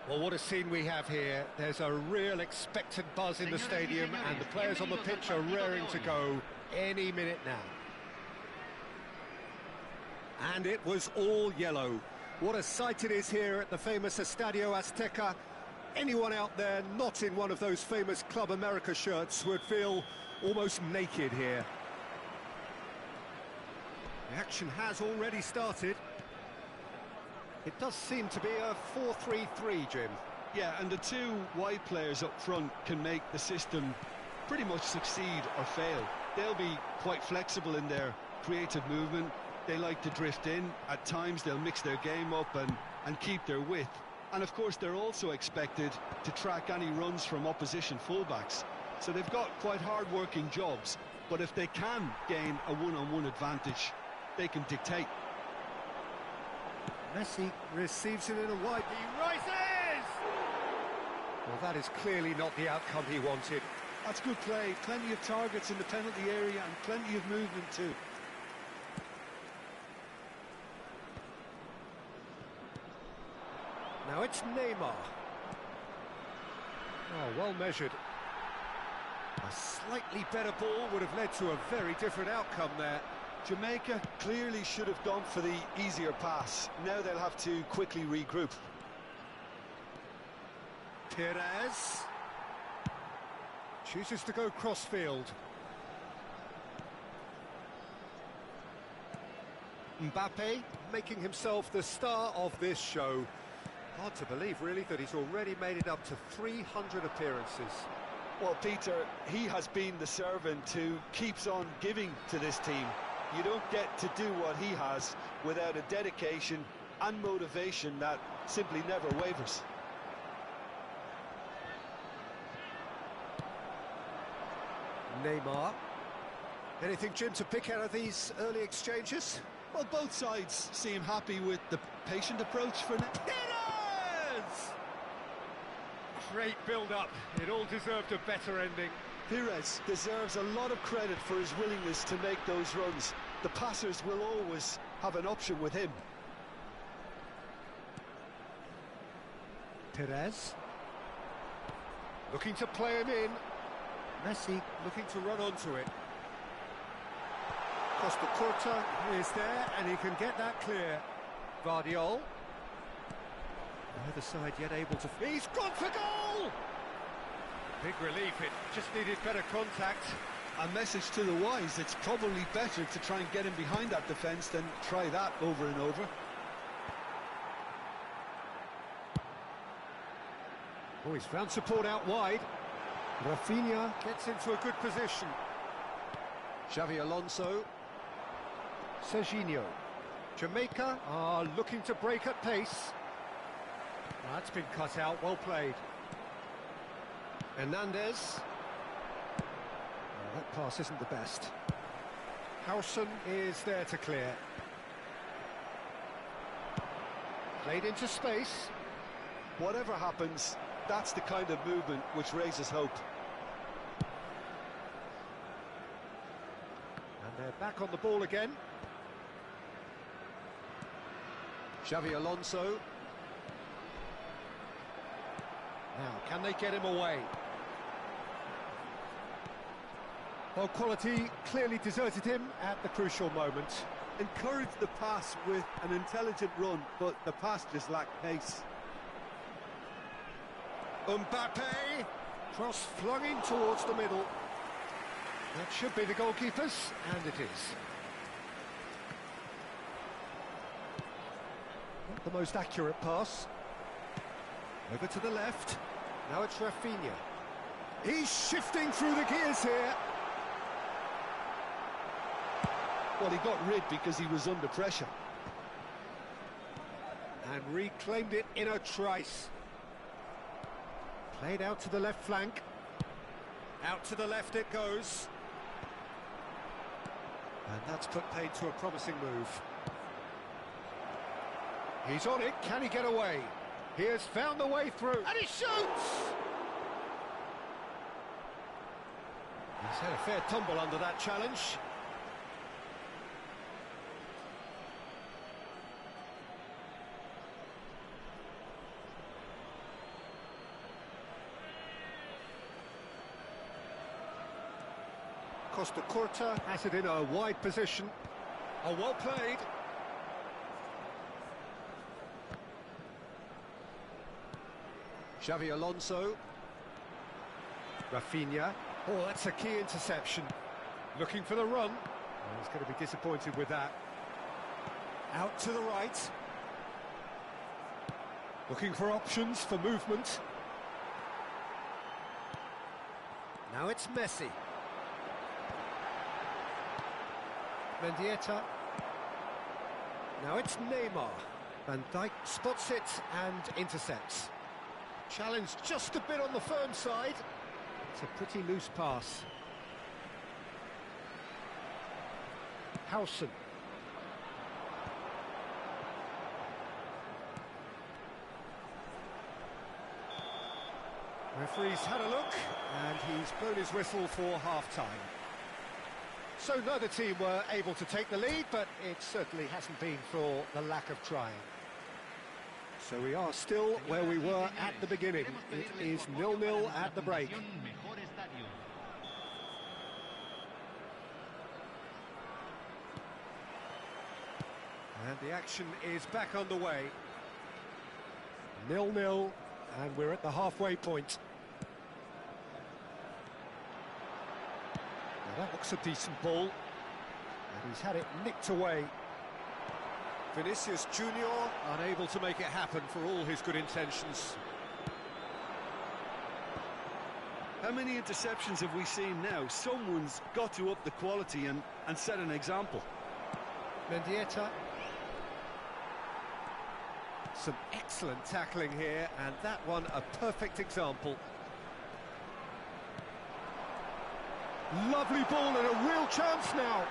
Well, what a scene we have here. There's a real expectant buzz in the stadium and the players on the pitch are raring to go any minute now. And it was all yellow. What a sight it is here at the famous Estadio Azteca. Anyone out there not in one of those famous Club America shirts would feel almost naked here. The action has already started. It does seem to be a 4-3-3, Jim. Yeah, and the two wide players up front can make the system pretty much succeed or fail. They'll be quite flexible in their creative movement. They like to drift in. At times they'll mix their game up and keep their width. And of course they're also expected to track any runs from opposition fullbacks. So they've got quite hard-working jobs, but if they can gain a one-on-one advantage, they can dictate. Messi receives it in a wide. He rises! Well, that is clearly not the outcome he wanted. That's good play. Plenty of targets in the penalty area and plenty of movement too. Now it's Neymar. Oh, well measured. A slightly better ball would have led to a very different outcome there. Jamaica clearly should have gone for the easier pass. Now they'll have to quickly regroup. Perez chooses to go crossfield. Mbappe making himself the star of this show. Hard to believe, really, that he's already made it up to 300 appearances. Well, Peter, he has been the servant who keeps on giving to this team. You don't get to do what he has without a dedication and motivation that simply never wavers. Neymar. Anything, Jim, to pick out of these early exchanges? Well, both sides seem happy with the patient approach for now. Great build-up. It all deserved a better ending. Perez deserves a lot of credit for his willingness to make those runs. The passers will always have an option with him. Perez. Looking to play him in. Messi looking to run onto it. Costa Curta is there and he can get that clear. Guardiol. Neither side yet able to... He's gone for goal! Big relief, it just needed better contact. A message to the wise, it's probably better to try and get him behind that defence than try that over and over. Oh, he's found support out wide. Rafinha gets into a good position. Xavi Alonso. Serginho. Jamaica are looking to break at pace. That's been cut out, well played. Hernandez. Oh, that pass isn't the best. Howson is there to clear. Played into space. Whatever happens, that's the kind of movement which raises hope. And they're back on the ball again. Xavi Alonso. Now, can they get him away? Well, quality clearly deserted him at the crucial moment. Encouraged the pass with an intelligent run, but the pass just lacked pace. Mbappe, cross flung in towards the middle. That should be the goalkeeper's, and it is. Not the most accurate pass. Over to the left. Now it's Rafinha. He's shifting through the gears here. Well, he got rid because he was under pressure. And reclaimed it in a trice. Played out to the left flank. Out to the left it goes. And that's put paid to a promising move. He's on it, can he get away? He has found the way through, and he shoots! He's had a fair tumble under that challenge. Costa Curta has it in a wide position. Oh, well played. Xavi Alonso. Rafinha. Oh, that's a key interception. Looking for the run. Oh, he's going to be disappointed with that. Out to the right. Looking for options for movement. Now it's Messi. Mendieta. Now it's Neymar. Van Dijk spots it and intercepts. Challenge just a bit on the firm side. It's a pretty loose pass. Howson. Referee's had a look, and he's blown his whistle for half-time. So neither team were able to take the lead, but it certainly hasn't been for the lack of trying. So we are still where we were at the beginning. It is 0-0 at the break. And the action is back underway. 0-0, and we're at the halfway point. Now that looks a decent ball, and he's had it nicked away. Vinicius Junior unable to make it happen for all his good intentions. How many interceptions have we seen now? Someone's got to up the quality and set an example. Mendieta. Some excellent tackling here, and that one a perfect example. Lovely ball and a real chance now.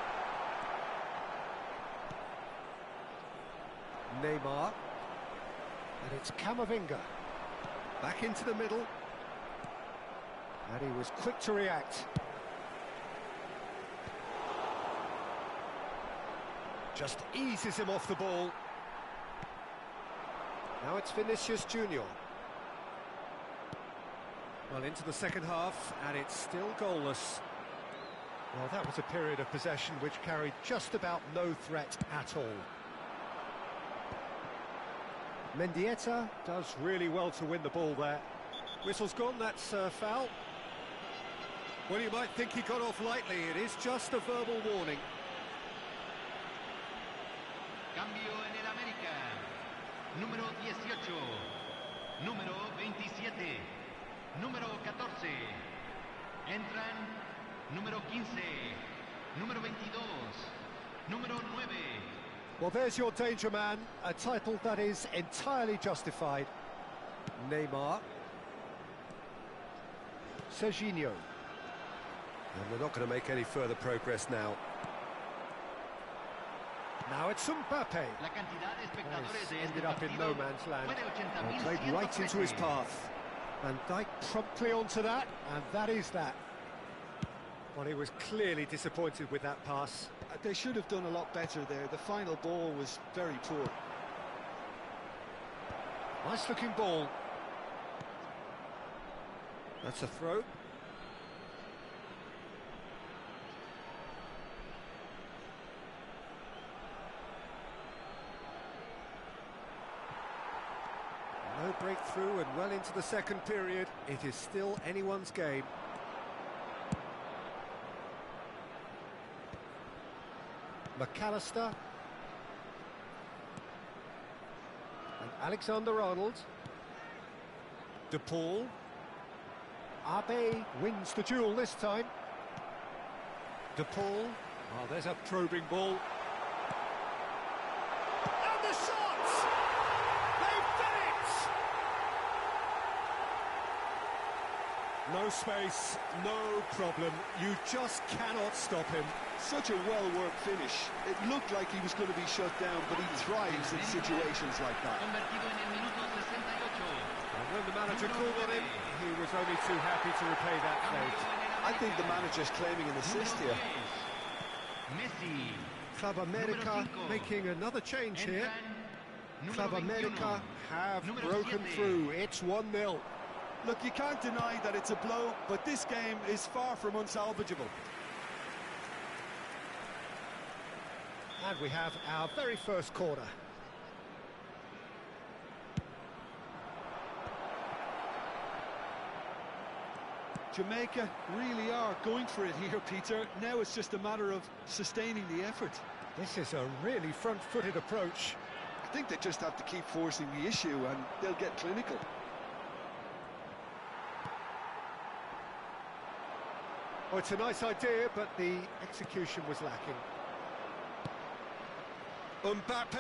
Neymar. And it's Camavinga. Back into the middle. And he was quick to react. Just eases him off the ball. Now it's Vinicius Junior. Well, into the second half, and it's still goalless. Well, that was a period of possession which carried just about no threat at all. Mendieta does really well to win the ball there. Whistle's gone, that's foul. Well, you might think he got off lightly. It is just a verbal warning. Cambio en el América. Número 18. Número 27. Número 14. Entran número 15. Número 22. Número 9. Well, there's your danger man, a title that is entirely justified. Neymar. Serginho. And they're not going to make any further progress now. Now it's Mbappe. Ended up in no man's land. And played right into his path. Van Dijk promptly onto that, and that is that. Well, he was clearly disappointed with that pass. They should have done a lot better there. The final ball was very poor. Nice looking ball. That's a throw. No breakthrough and well into the second period. It is still anyone's game. McAllister. And Alexander-Arnold. De Paul. Abe wins the duel this time. De Paul. Oh, there's a probing ball. And the shot! They've done it! No space, no problem. You just cannot stop him. Such a well-worked finish. It looked like he was going to be shut down, but he thrives in situations like that. And when the manager called on him, he was only too happy to repay that fate. I think the manager's claiming an assist here. Club America making another change here. Club America have broken through. It's 1-0. Look, you can't deny that it's a blow, but this game is far from unsalvageable. And we have our very first corner. Jamaica really are going for it here, Peter. Now it's just a matter of sustaining the effort. This is a really front-footed approach. I think they just have to keep forcing the issue and they'll get clinical. Oh, it's a nice idea, but the execution was lacking. Mbappe!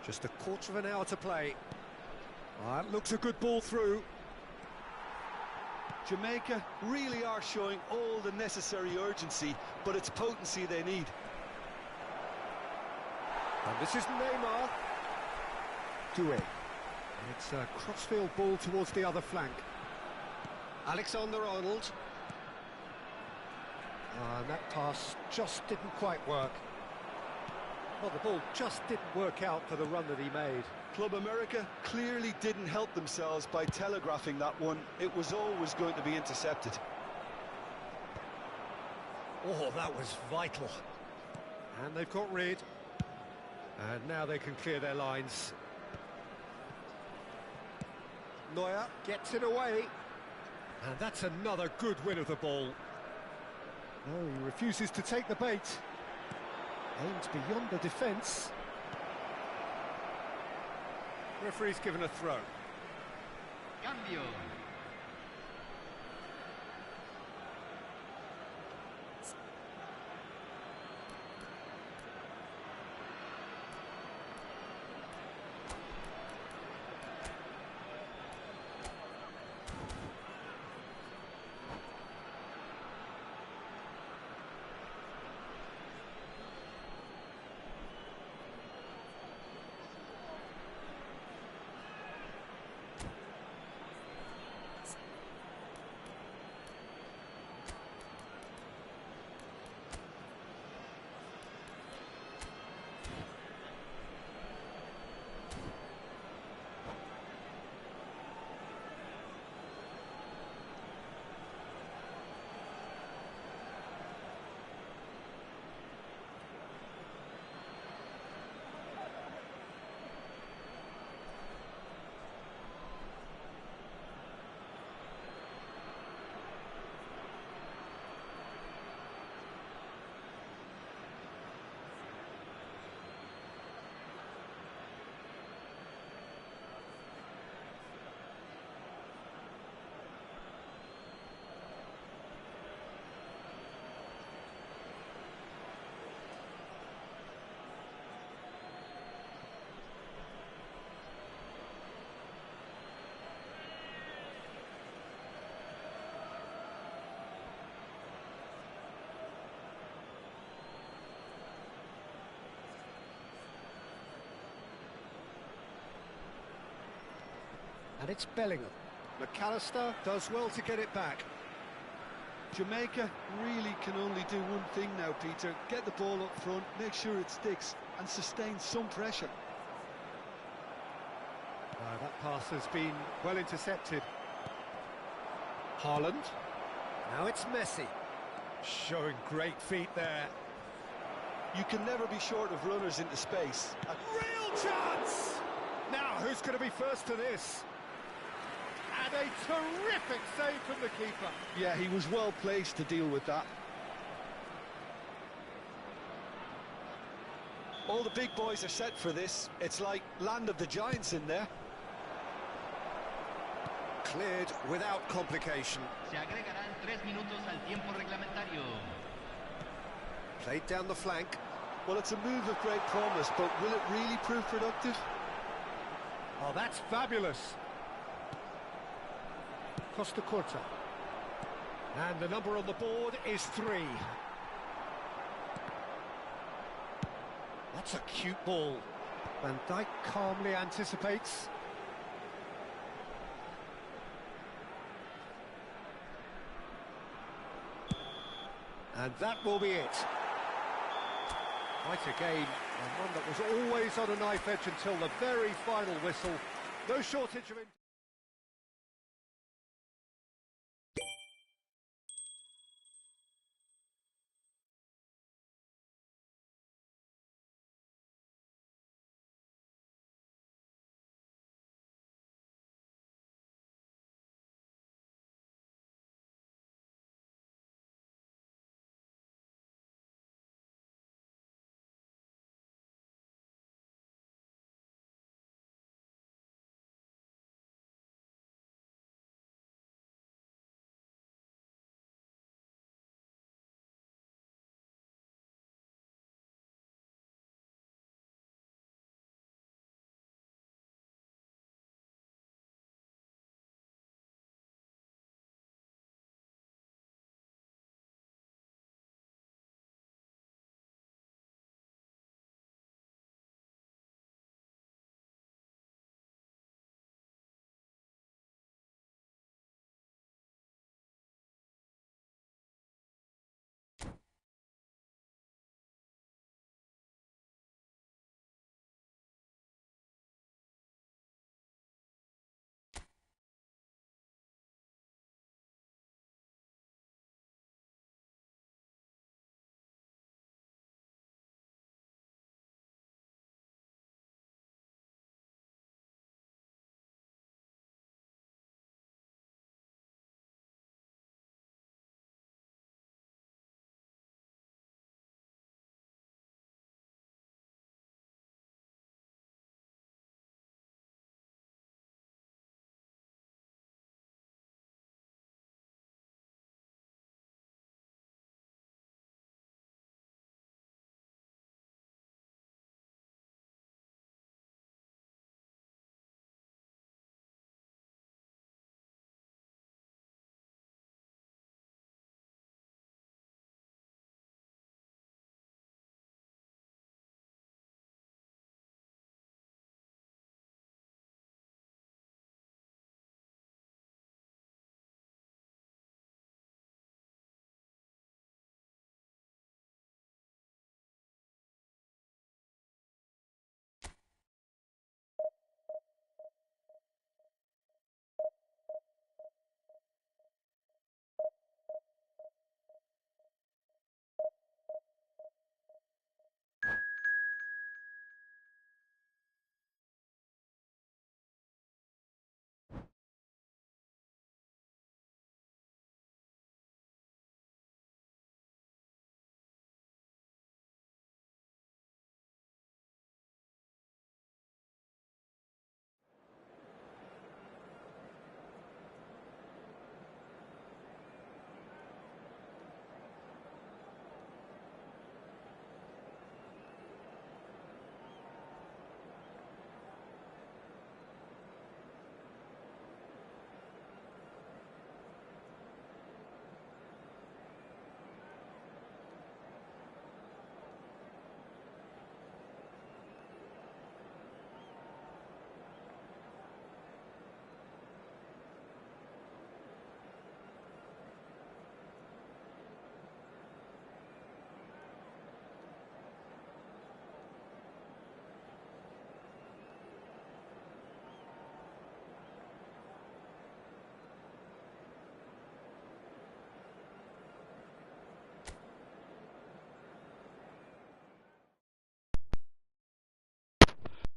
Just a quarter of an hour to play. That looks a good ball through. Jamaica really are showing all the necessary urgency, but it's potency they need. And this is Neymar. Doué. It's a crossfield ball towards the other flank. Alexander-Arnold. And that pass just didn't quite work. Well, the ball just didn't work out for the run that he made. Club America clearly didn't help themselves by telegraphing that one. It was always going to be intercepted. Oh, that was vital. And they've got rid. And now they can clear their lines. Neuer gets it away. And that's another good win of the ball. No, he refuses to take the bait. Aims beyond the defence. Referee's given a throw. Cambio. And it's Bellingham. McAllister does well to get it back. Jamaica really can only do one thing now, Peter. Get the ball up front, make sure it sticks, and sustain some pressure. That pass has been well intercepted. Haaland. Now it's Messi. Showing great feet there. You can never be short of runners into space. Real chance! Now, who's going to be first to this? And a terrific save from the keeper. Yeah, he was well placed to deal with that. All the big boys are set for this. It's like land of the giants in there. Cleared without complication. Se agregarán 3 minutos al tiempo reglamentario. Played down the flank. Well, it's a move of great promise, but will it really prove productive? Oh, that's fabulous. Costa Curta. And the number on the board is 3. That's a cute ball. Van Dijk calmly anticipates. And that will be it. Quite a game, and one that was always on a knife edge until the very final whistle. No shortage of...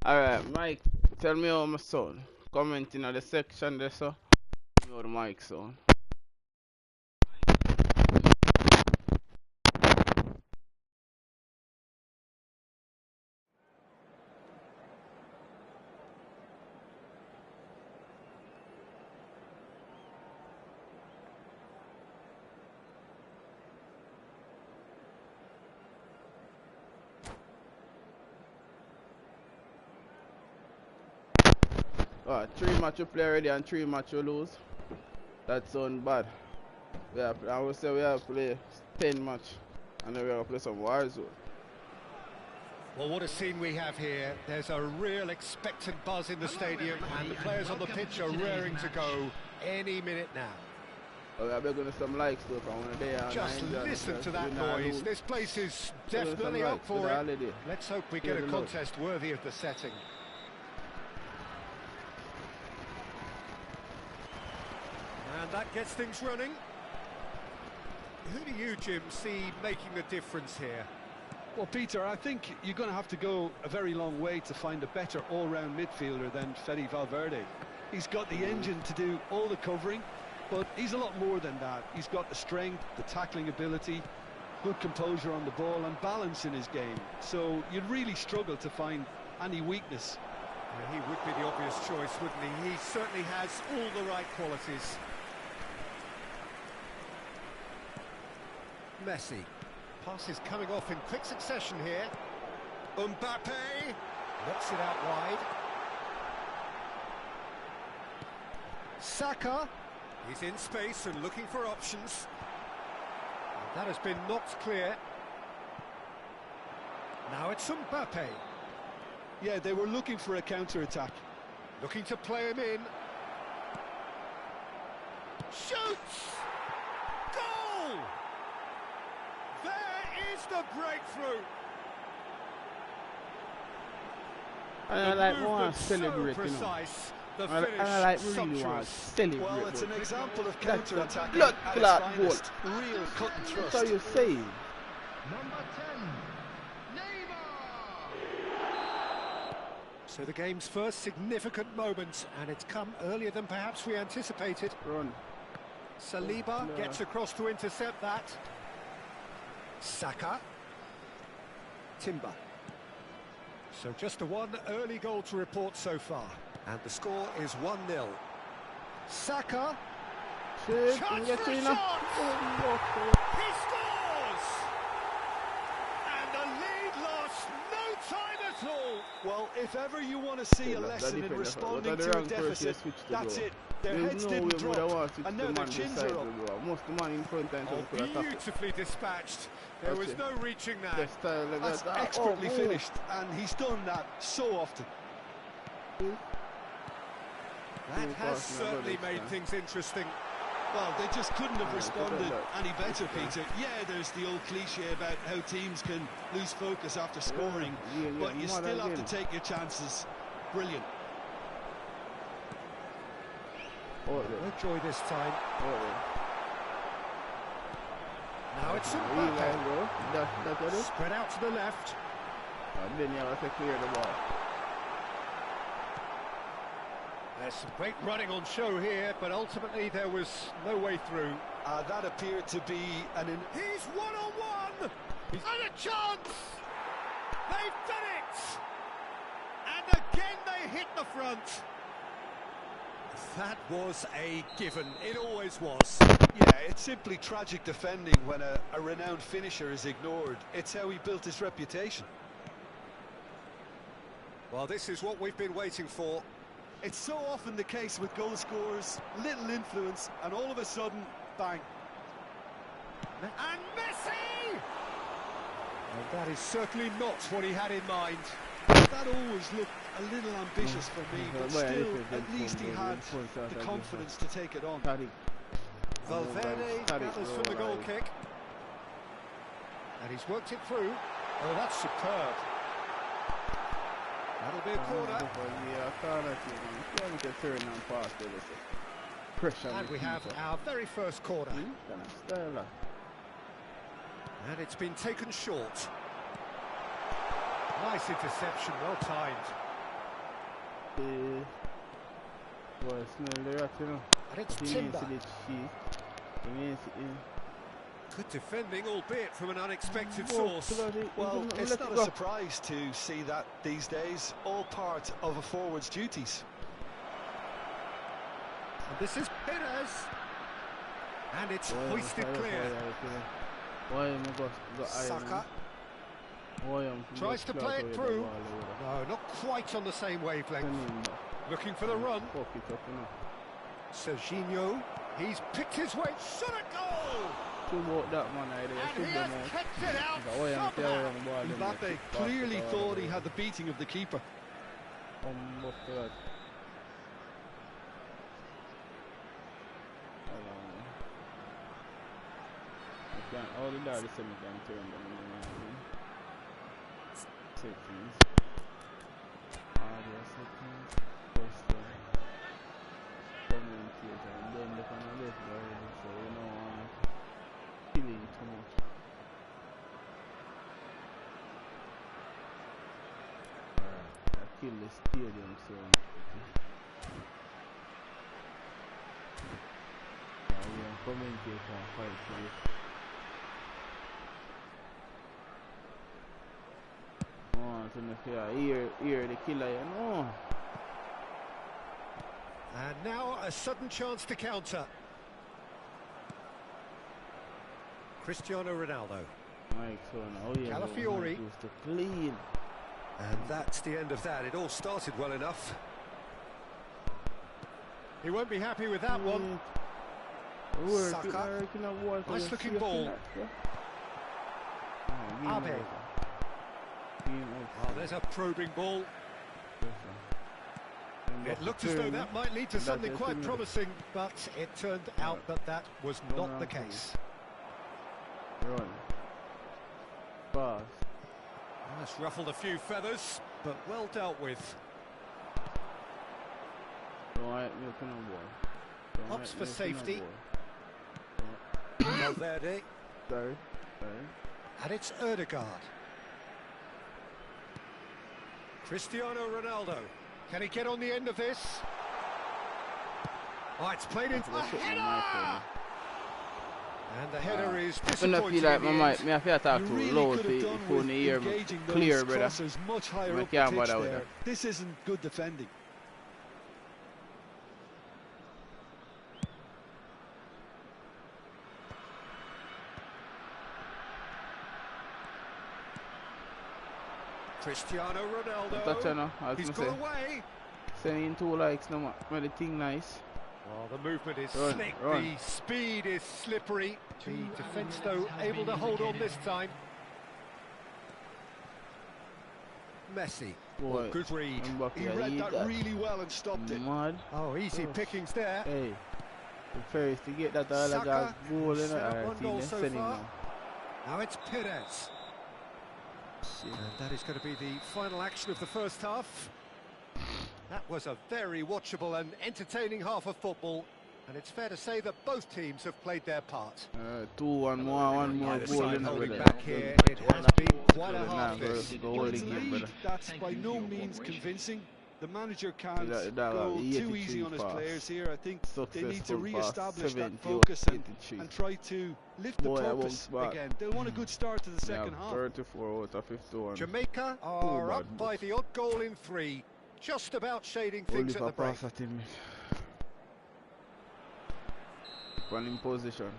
Alright, Mike, tell me how my son. Comment in the section there, so. Tell me how the mic sound. Alright, 3 match you play already and 3 match you lose. That sound bad. I would say we have to play 10 match and then we have to play some Warzone. Well, what a scene we have here. There's a real expectant buzz in the stadium and the players on the pitch are raring to go any minute now. Well, I'm going to some likes though from one day. Just listen to that noise. This place is definitely up for it. Let's hope we get a contest worthy of the setting. And that gets things running. Who do you, Jim, see making the difference here? Well, Peter, I think you're going to have to go a very long way to find a better all-round midfielder than Fede Valverde. He's got the engine to do all the covering, but he's a lot more than that. He's got the strength, the tackling ability, good composure on the ball and balance in his game. So you'd really struggle to find any weakness. Yeah, he would be the obvious choice, wouldn't he? He certainly has all the right qualities. Messi. Passes coming off in quick succession here. Mbappe knocks it out wide. Saka. He's in space and looking for options. And that has been knocked clear. Now it's Mbappe. Yeah, they were looking for a counter-attack. Looking to play him in. Shoots! Goal! There is the breakthrough. I like more celebrate, so precise. You know. I like really want to celebrate. Well, it's an example of counter-attack blood at clot its finest. Real cut and thrust. That's how you say. Number 10, Neymar. So the game's first significant moment, and it's come earlier than perhaps we anticipated. Run. Saliba gets across to intercept that. Saka. Timber. So just a one early goal to report so far. And the score is 1-0. Saka. Shit, Chance you for a get shot! He scores! And the lead lost no time at all. Well, if ever you want to see a lesson in responding to a deficit, that's it. Their heads didn't drop, and now their chins are up. Most of the man in front and Beautifully dispatched. There was no reaching that. That's expertly finished, and he's done that so often. That has certainly made things interesting. Well, they just couldn't have responded any better, Peter. Yeah, there's the old cliche about how teams can lose focus after scoring, but you still have to take your chances. Brilliant. No joy this time. Now it's Mbappe. Spread out to the left. Then you have to clear the ball. There's some great running on show here, but ultimately there was no way through. That appeared to be He's one-on-one! And a chance! They've done it! And again they hit the front. That was a given. It always was. Yeah, it's simply tragic defending when a renowned finisher is ignored. It's how he built his reputation. Well, this is what we've been waiting for. It's so often the case with goal scorers, little influence, and all of a sudden, bang. And Messi! Well, that is certainly not what he had in mind. That always looked a little ambitious for me, but still, at least he had the confidence to take it on. Valverde gathers from the goal kick. And he's worked it through. Oh, that's superb. That'll be a corner. And we have our very first corner. And it's been taken short. Nice interception, well timed. And it's Timber. Good defending, albeit from an unexpected source. Well, it's not a surprise to see that these days, all part of a forward's duties. And this is Perez. And it's hoisted clear. Saka tries to play it through. No, not quite on the same wavelength. Looking for the run. Serginho, he's picked his way. Shot a goal! And he has kept it out somehow. Mbappe clearly thought he had the beating of the keeper. killing too much. I kill the stadium so we are commentator and fight for it. Oh, so if you hear the killer, you know. And now a sudden chance to counter. Cristiano Ronaldo. Mike, so now Calafiori. to clean. And that's the end of that. It all started well enough. He won't be happy with that one. Saka. Nice looking ball. Abe. Oh, there's a probing ball. It looked as though that might lead to something quite promising, but it turned out that that was not the case. Run. Pass. That's ruffled a few feathers, but well dealt with. Hops for safety. Valverde. Sorry. And it's Ødegaard. Cristiano Ronaldo. Can he get on the end of this? Oh, it's played into the header! And the header is disappointing. I feel like I have to talk too loud for the ear clear, brother. Much higher up the pitch there. This isn't good defending. Cristiano Ronaldo. He's got away. Sending 2 likes, no more. Made the thing nice. Oh, the movement is slick. The speed is slippery. The defence, though, able to hold on this time. Messi. Boy, good read. He read that really well and stopped it. Mad. Oh, easy pickings there. Hey, the first to get that all got goal in it. So far. Now it's Perez. And that is going to be the final action of the first half. That was a very watchable and entertaining half of football, and it's fair to say that both teams have played their part. 2-1 more, one more goal in holding it. Back here, it has been quite a half this. That's by no means convincing. The manager can't go too easy on his players here. I think they need to re-establish that focus and try to lift the purpose again. They'll want a good start to the second half. 34 out of 51. Jamaica are up by the odd goal in 3. Just about shading things at the break. One in position.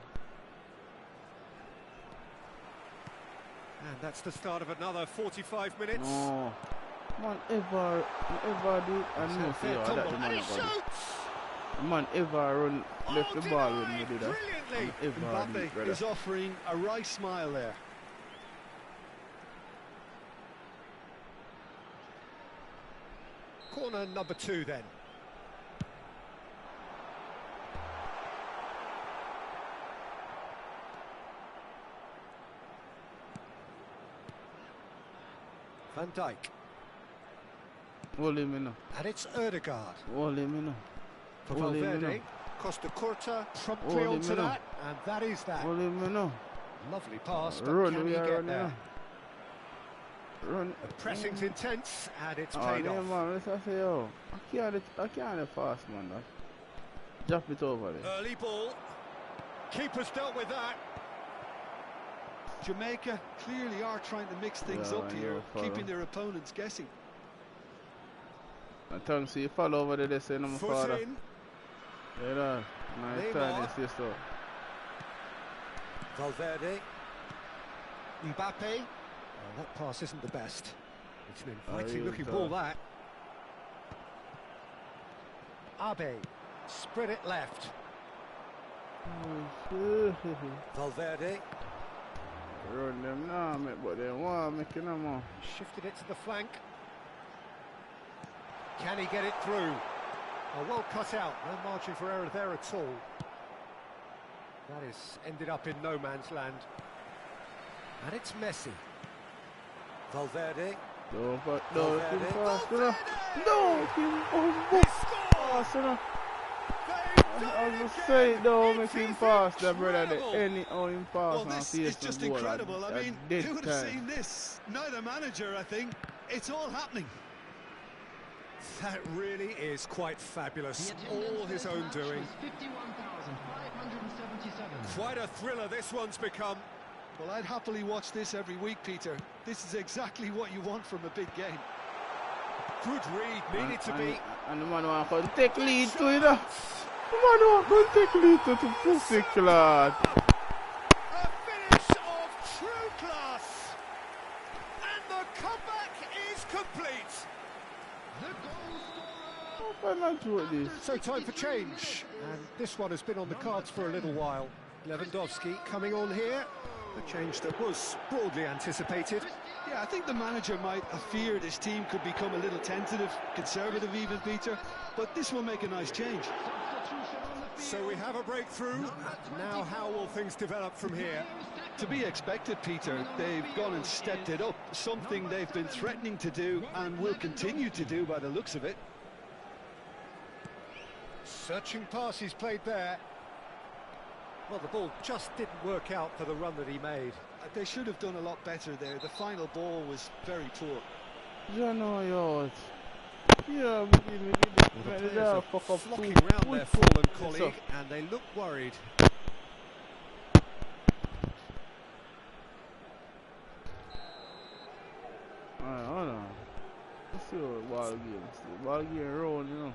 And that's the start of another 45 minutes. No. Man, ever do it and no fear that the man about man ever run left the ball when you do that. Brilliantly. Mbappe is offering a wry smile there. Corner number 2 then. Van Dijk. Hold him in. And it's Ødegaard. Hold him in. For Valverde. Costa Curta promptly onto that. And that is that. Hold him in. Lovely pass, but Run, can he get there? Run. The pressing's intense, and it's paid off. Man, let's say, yo, I can't fast, man. Drop it over there. Early ball. Keeper's dealt with that. Jamaica clearly are trying to mix things up here, keeping their opponents guessing. I tell him, see, you fall over there, they say, no, my father. In. Yeah, nice turn, this is so. Valverde. Mbappe. Oh, that pass isn't the best. It's an inviting looking ball, that. Abe. Spread it left. Valverde. Run them now, mate, but they want making them more. Shifted it to the flank. Can he get it through? Oh, well cut out. No margin for error there at all. That is ended up in no man's land. And it's Messi. Valverde. No, but Valverde. no, fast enough. No, fast enough. I was saying, though, make him pass the brother. Any him pass. Well, this is just incredible. I mean, who would have seen this? Neither manager, I think. It's all happening. That really is quite fabulous. All his own doing. 51,577. Quite a thriller this one's become. Well, I'd happily watch this every week, Peter. This is exactly what you want from a big game. Good read, needed to be. And the man want to take lead to it. The man want to take lead to the perfect lad. A finish of true class. And the comeback is complete. The goal scorer. So time for change. And this one has been on the cards for a little while. Lewandowski coming on here. A change that was broadly anticipated. Yeah, I think the manager might have feared his team could become a little tentative, conservative even, Peter. But this will make a nice change. So we have a breakthrough. Now how will things develop from here? To be expected, Peter. They've gone and stepped it up. Something they've been threatening to do and will continue to do by the looks of it. Searching pass he's played there. Well, the ball just didn't work out for the run that he made. They should have done a lot better there. The final ball was very poor. Yeah, Well, the players are flocking round their fallen colleague, and they look worried. Hold on. Let's see what ball game. Ball game round, you know.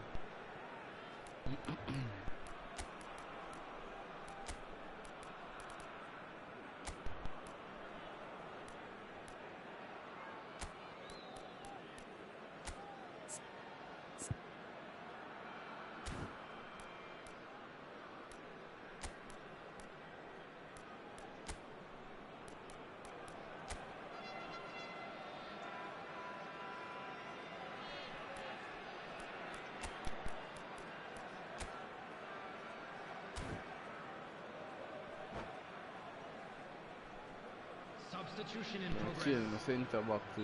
Substitution in progress. Change the centre back to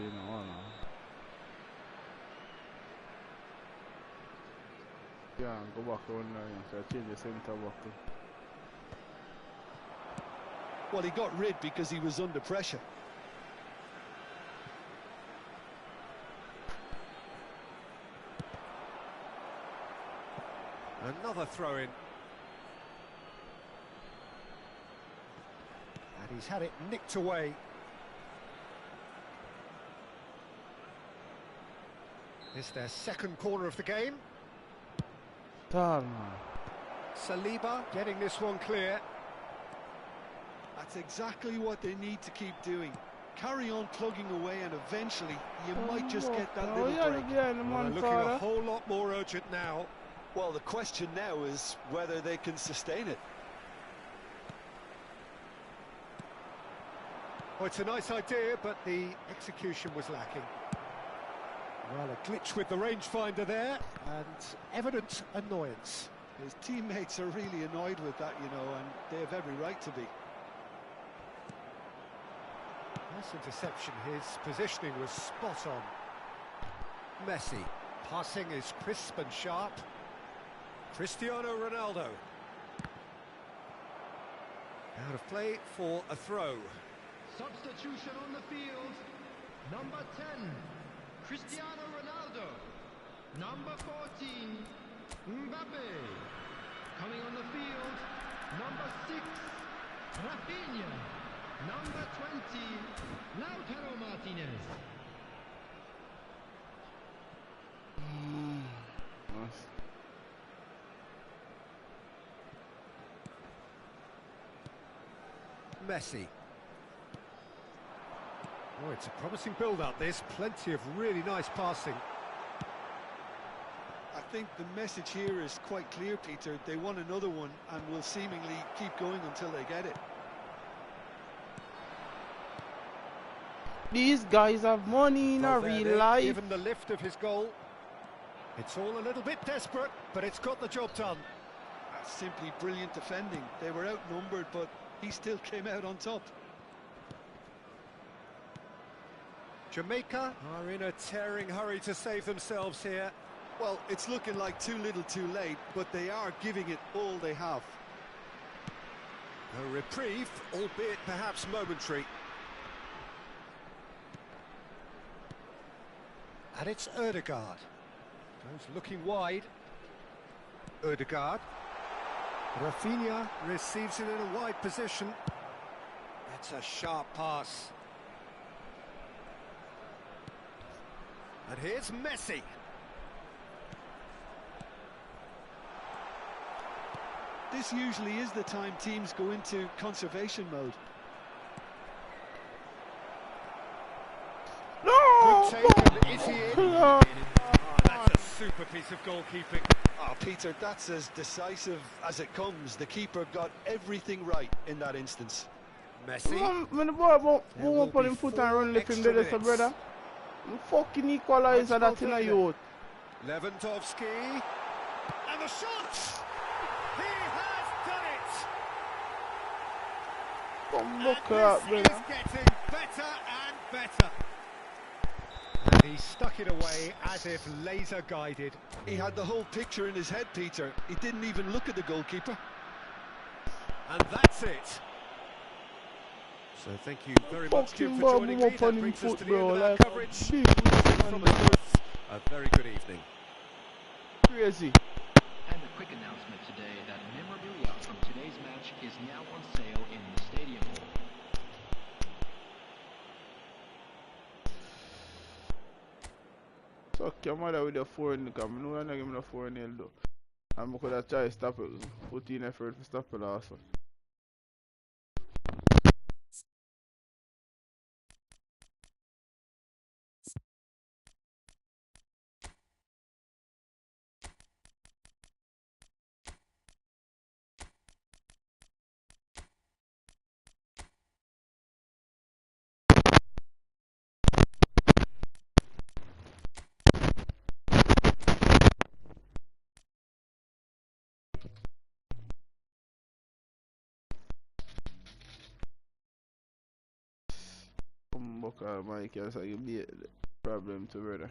yeah, go back on there, so change the centre back to. Well, he got rid because he was under pressure. Another throw-in. And he's had it nicked away. It's their second corner of the game. Saliba getting this one clear. That's exactly what they need to keep doing. Carry on plugging away and eventually you might just get that little break. Well, they're looking a whole lot more urgent now. Well, the question now is whether they can sustain it. Well, it's a nice idea, but the execution was lacking. Well, a glitch with the rangefinder there, and evident annoyance. His teammates are really annoyed with that, you know, and they have every right to be. Nice interception. His positioning was spot on. Messi. Passing is crisp and sharp. Cristiano Ronaldo. Out of play for a throw. Substitution on the field. Number 10, Cristiano Ronaldo. Number 14, Mbappe. Coming on the field, number 6, Rafinha. Number 20, Lautaro Martinez. Messi. Oh, it's a promising build-up, this. Plenty of really nice passing. I think the message here is quite clear, Peter. They want another one and will seemingly keep going until they get it. These guys have money in a real life. Given the lift of his goal. It's all a little bit desperate, but it's got the job done. That's simply brilliant defending. They were outnumbered, but he still came out on top. Jamaica are in a tearing hurry to save themselves here. Well, it's looking like too little too late, but they are giving it all they have. A reprieve, albeit perhaps momentary. And it's Ødegaard. Goes looking wide. Ødegaard. Rafinha receives it in a wide position. That's a sharp pass. And here's Messi. This usually is the time teams go into conservation mode. Good take, is he in? Oh, that's a super piece of goalkeeping. Oh, Peter, that's as decisive as it comes. The keeper got everything right in that instance. Messi. When the ball won't up on him foot and run lift him there, so brother. You fucking equalizer that in a youth. Lewandowski. And the shot! He has done it! Come look And up, this brother. is getting better and better. And he stuck it away as if laser guided. He had the whole picture in his head, Peter. He didn't even look at the goalkeeper. And that's it. So thank you very much, Jim, for joining me. That brings us to the end of our coverage. From us both, a very good evening. Crazy. And a quick announcement today that memorabilia from today's match is now on sale in the stadium hall. Fuck your mother with the 4 in the camera. No, I'm not giving a 4 nail though. I'm gonna try to stop it. Put in effort to stop the last one. My case I give me a problem to brother.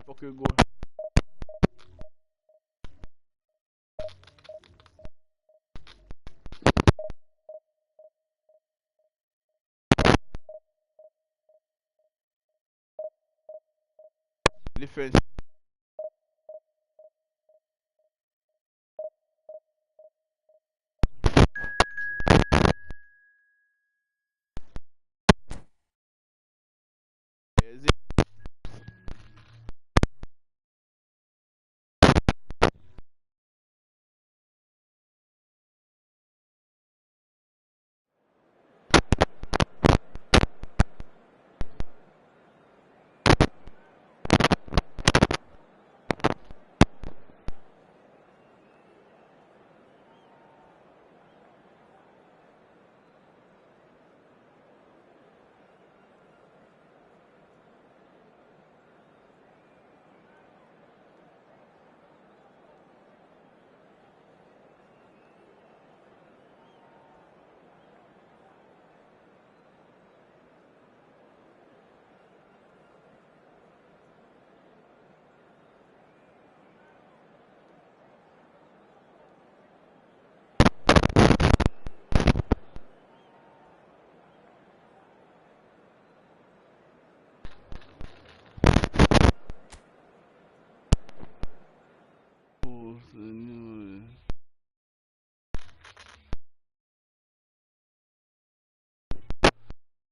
Fuck you go. Defense.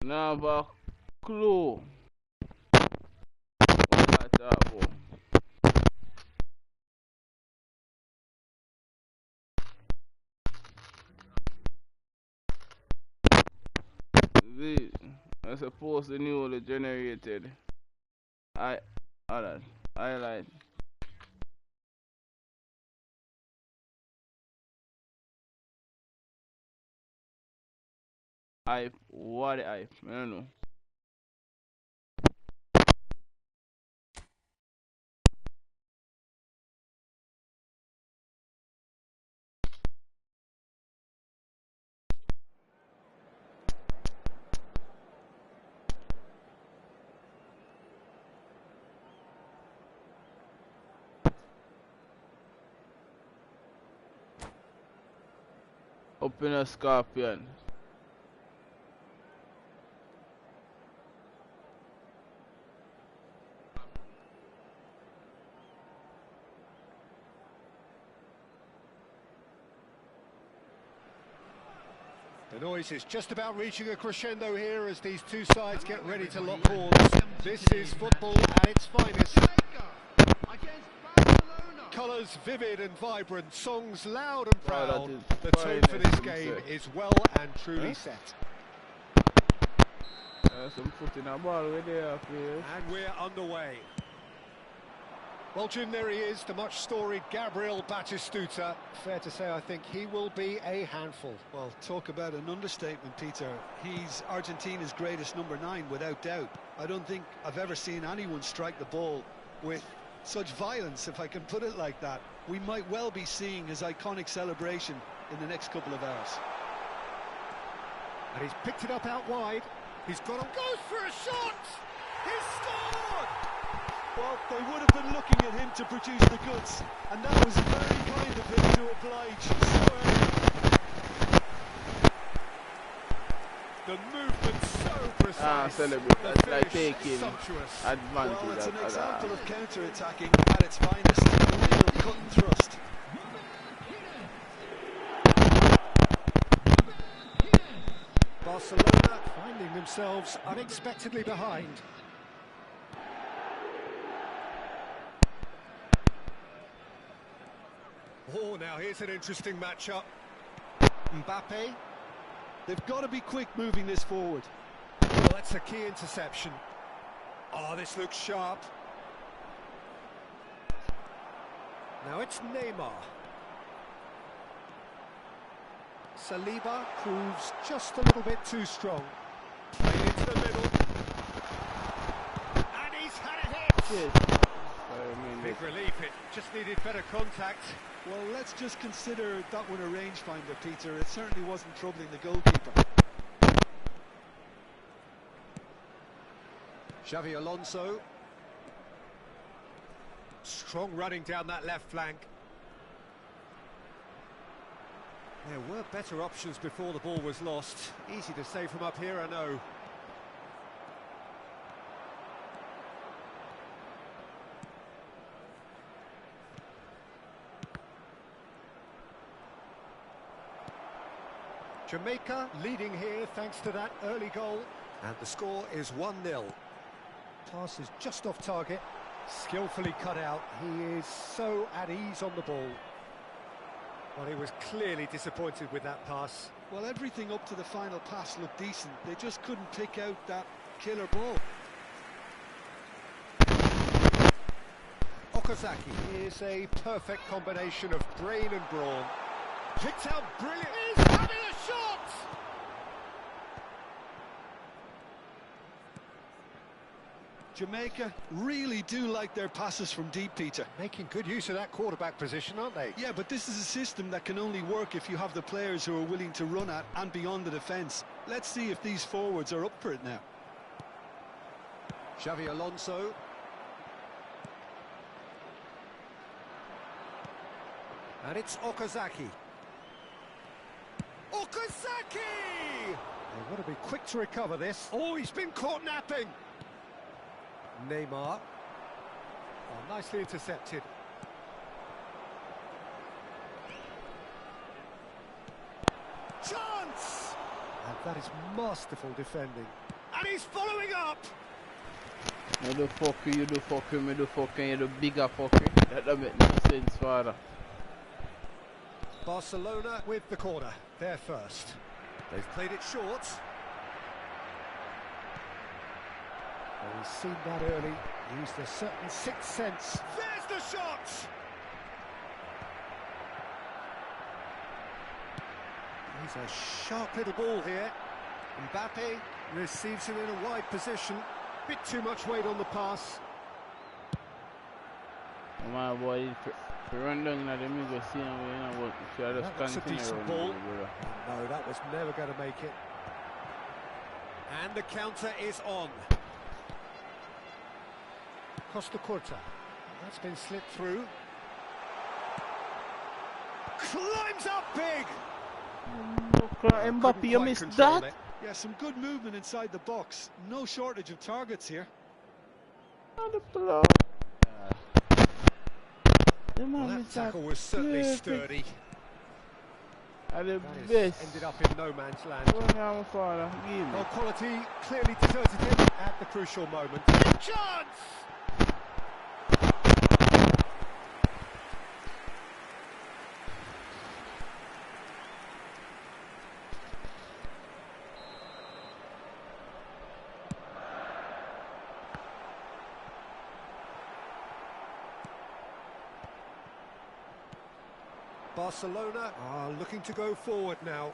Never clue. supposed to newly generated. Highlight. Hype, what hype? I don't know. Up in a scorpion. The noise is just about reaching a crescendo here as these two sides get ready to lock horns. This is football at its finest. Colours vivid and vibrant, songs loud and proud. The tone for this game is well and truly set. Some foot in a ball with there, please. And we're underway. Well, Jim, there he is, the much storied Gabriel Batistuta. Fair to say, I think he will be a handful. Well, talk about an understatement, Peter. He's Argentina's greatest number 9, without doubt. I don't think I've ever seen anyone strike the ball with such violence, if I can put it like that. We might well be seeing his iconic celebration in the next couple of hours. And he's picked it up out wide. He's got him, goes for a shot! He's scored! Well, they would have been looking at him to produce the goods, and that was very kind of him to oblige so early. The movement so precise. Celebrate. That's like taking sumptuous. advantage. Well, it's an example of counter-attacking at its finest. A real cut and thrust. Barcelona finding themselves unexpectedly behind. Oh, now here's an interesting matchup. Mbappe. They've got to be quick moving this forward. Well, that's a key interception. Oh, this looks sharp. Now it's Neymar. Saliba proves just a little bit too strong. Played into the middle. And he's had a hit! Big relief, it just needed better contact. Well, let's just consider that one a rangefinder, Peter. It certainly wasn't troubling the goalkeeper. Xavi Alonso. Strong running down that left flank. There were better options before the ball was lost. Easy to say from up here, I know. Jamaica leading here thanks to that early goal. And the score is 1-0. Pass is just off target. Skillfully cut out. He is so at ease on the ball. Well, he was clearly disappointed with that pass. Well, everything up to the final pass looked decent. They just couldn't pick out that killer ball. Okazaki is a perfect combination of brain and brawn. Picked out brilliant. He's having a shot! Jamaica really do like their passes from deep, Peter. Making good use of that quarterback position, aren't they? Yeah, but this is a system that can only work if you have the players who are willing to run at and beyond the defence. Let's see if these forwards are up for it now. Xavi Alonso. And it's Okazaki. Okazaki! They want to be quick to recover this. Oh, he's been caught napping. Neymar. Oh, nicely intercepted. Chance! And that is masterful defending. And he's following up! You do fucking, you do fucking, you do fucking, you do bigger fucking. That don't make no sense, father. Barcelona with the corner. They're first. They've played it short. He's seen that early, used a certain sixth sense. There's the shot! He's a sharp little ball here. Mbappe receives it in a wide position. Bit too much weight on the pass. My boy, if you run down that, then you go see him, you know what, if you just That's a decent ball. There, No, that was never going to make it. And the counter is on. Costa Curta. That's been slipped through. Climbs up big! Mbappe, you missed that? Yeah, some good movement inside the box. No shortage of targets here. Well, that tackle was certainly sturdy. At the That best. ended up in no man's land. Well, quality clearly deserted him at the crucial moment. Chance! Barcelona are looking to go forward now.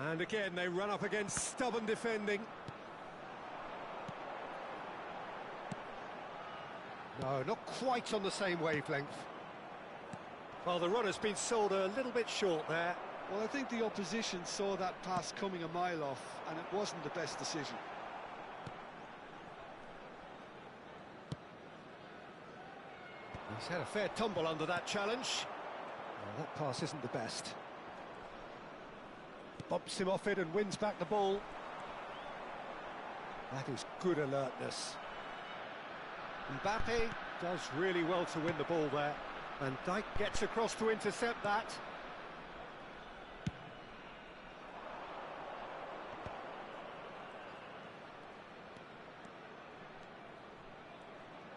And again, they run up against stubborn defending. No, not quite on the same wavelength. Well, the runner's been sold a little bit short there. Well, I think the opposition saw that pass coming a mile off, and it wasn't the best decision. He's had a fair tumble under that challenge. Well, that pass isn't the best. Bumps him off it and wins back the ball. That is good alertness. Mbappe does really well to win the ball there. And Dijk gets across to intercept that.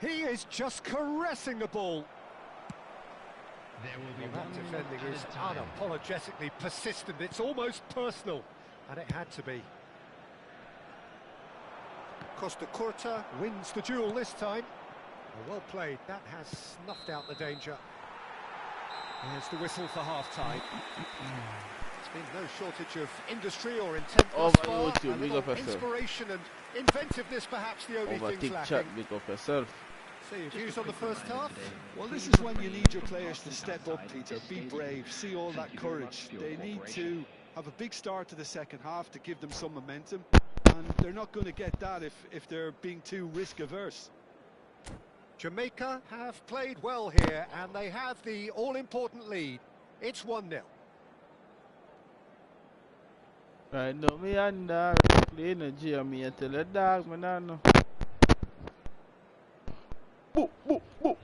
He is just caressing the ball. There will be Well, that defending is unapologetically persistent. It's almost personal, and it had to be. Costa Curta wins the duel this time. Well played. That has snuffed out the danger. Here's the whistle for half-time. There's been no shortage of industry or intent thus far. YouTube, big up yourself. Inspiration and inventiveness, perhaps the only things Tick lacking. chat, big up yourself. So your views on the first half? Well, this is when you need your players to step up, Peter. Be brave, see all that courage. They need to have a big start to the second half to give them some momentum. And they're not going to get that if they're being too risk-averse. Jamaica have played well here, and they have the all-important lead. It's 1-0. Right now, me and dog, the energy of me, I tell the dog, man, I know. Boop, boop, boop.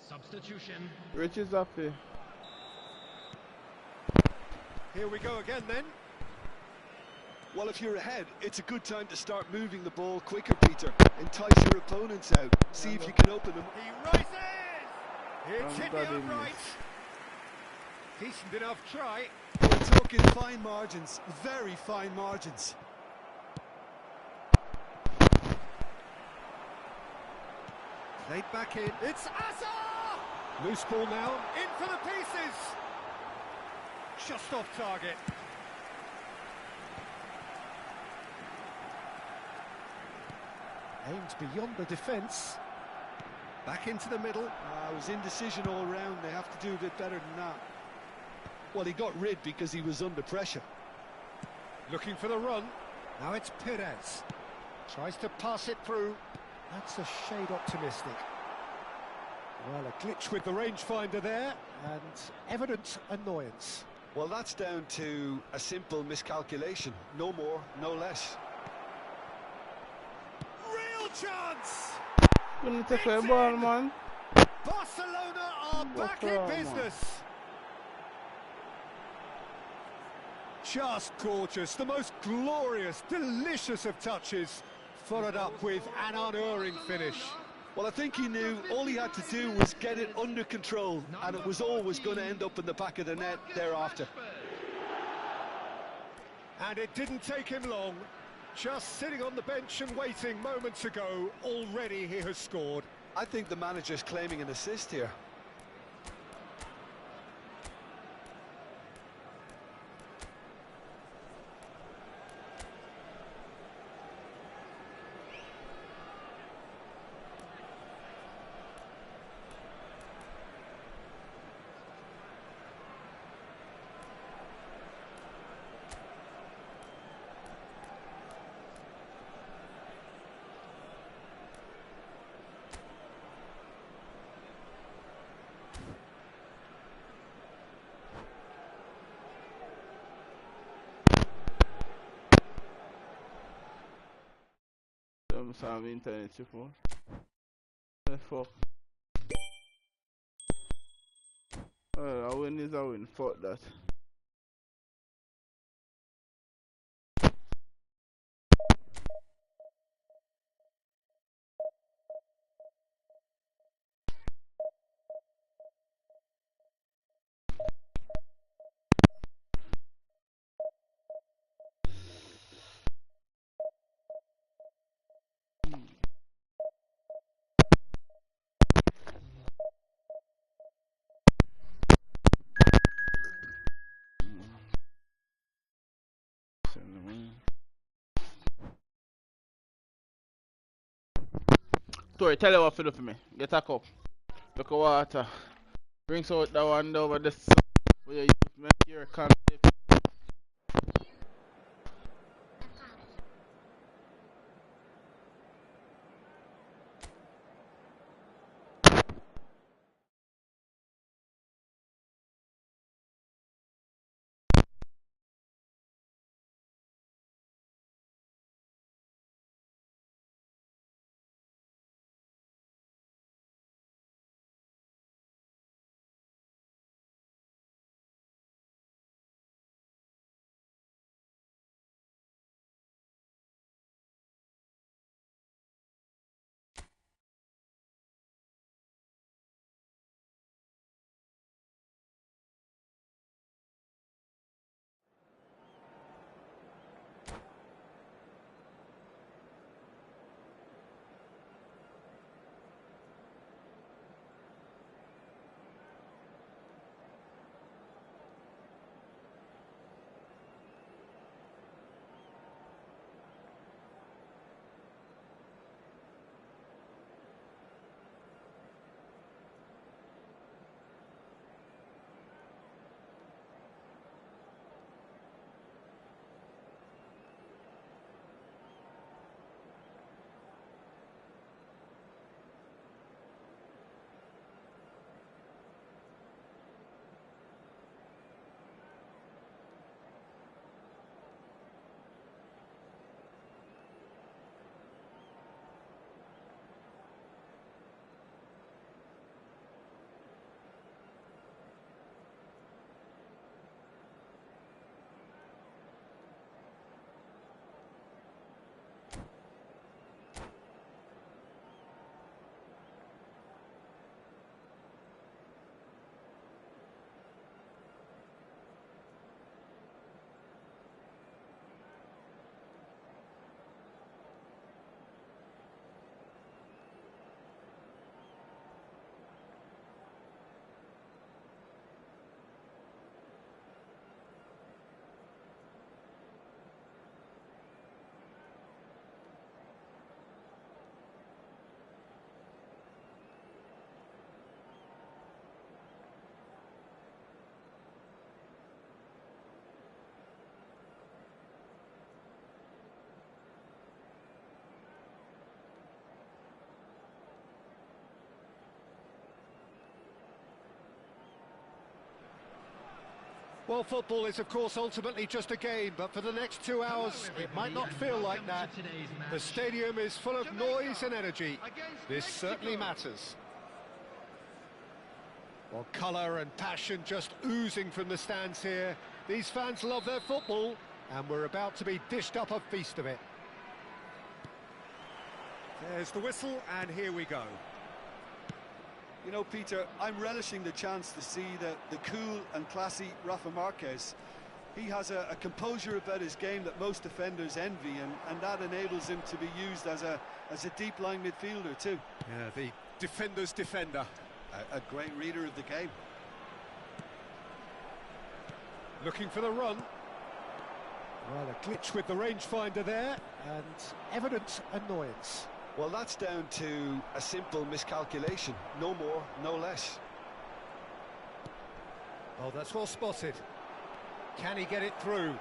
substitution. Rich is up here. Here we go again then. Well, if you're ahead, it's a good time to start moving the ball quicker, Peter. Entice your opponents out. See if you can open them. He rises! It's hit the upright. Decent enough try. We're talking fine margins, very fine margins. Played back in. It's Asa! Loose ball now. In for the pieces. Just off target. Aimed beyond the defence. Back into the middle. It was indecision all round. They have to do a bit better than that. Well, he got rid because he was under pressure. Looking for the run. Now it's Perez. Tries to pass it through. That's a shade optimistic. Well, a glitch with the rangefinder there, and evident annoyance. Well, that's down to a simple miscalculation. No more, no less. Real chance! Gonna take a ball, man. Barcelona are back in business. Just gorgeous, the most glorious, delicious of touches, followed up with an unerring finish. Well, I think he knew all he had to do was get it under control, and it was always going to end up in the back of the net thereafter. And it didn't take him long. Just sitting on the bench and waiting moments ago, already he has scored. I think the manager's claiming an assist here. Some internet phone. Fuck. A win is a win. Fuck that. Tori, tell you what to do for me. Get a cup. Look at water. Brings out that one over this. Where you use make your contact. Well, football is, of course, ultimately just a game, but for the next 2 hours, it might not feel like that. The stadium is full of noise and energy. This certainly matters. Well, colour and passion just oozing from the stands here. These fans love their football, and we're about to be dished up a feast of it. There's the whistle, and here we go. You know, Peter, I'm relishing the chance to see the cool and classy Rafa Marquez. He has a composure about his game that most defenders envy, and that enables him to be used as a deep-line midfielder too. Yeah, the defender's defender. A great reader of the game. Looking for the run. Well, a glitch with the rangefinder there, and evident annoyance. Well, that's down to a simple miscalculation. No more, no less. Oh, that's well spotted. Can he get it through?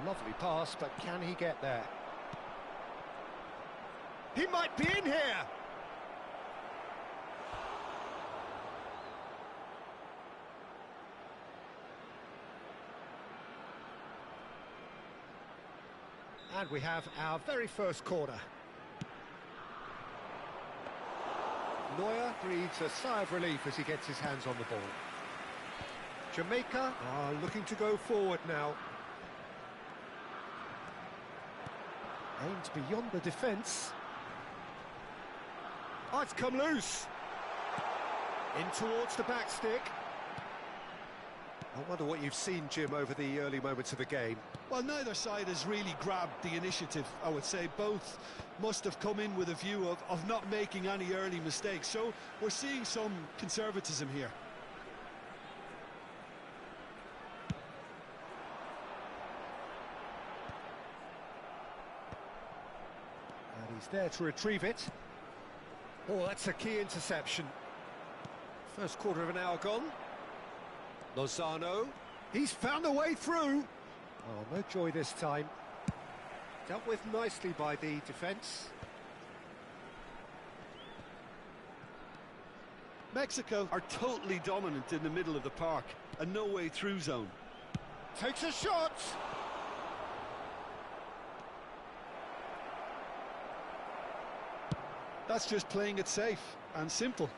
Lovely pass, but can he get there? He might be in here! And we have our very first corner. Neuer breathes a sigh of relief as he gets his hands on the ball. Jamaica are looking to go forward now. Aimed beyond the defence. Oh, it's come loose. In towards the back stick. I wonder what you've seen, Jim, over the early moments of the game. Well, neither side has really grabbed the initiative, I would say. Both must have come in with a view of not making any early mistakes. So we're seeing some conservatism here. And he's there to retrieve it. Oh, that's a key interception. First quarter of an hour gone. Lozano, he's found a way through. Oh, no joy this time. Dealt with nicely by the defence. Mexico are totally dominant in the middle of the park. A no-way through zone. Takes a shot. That's just playing it safe and simple.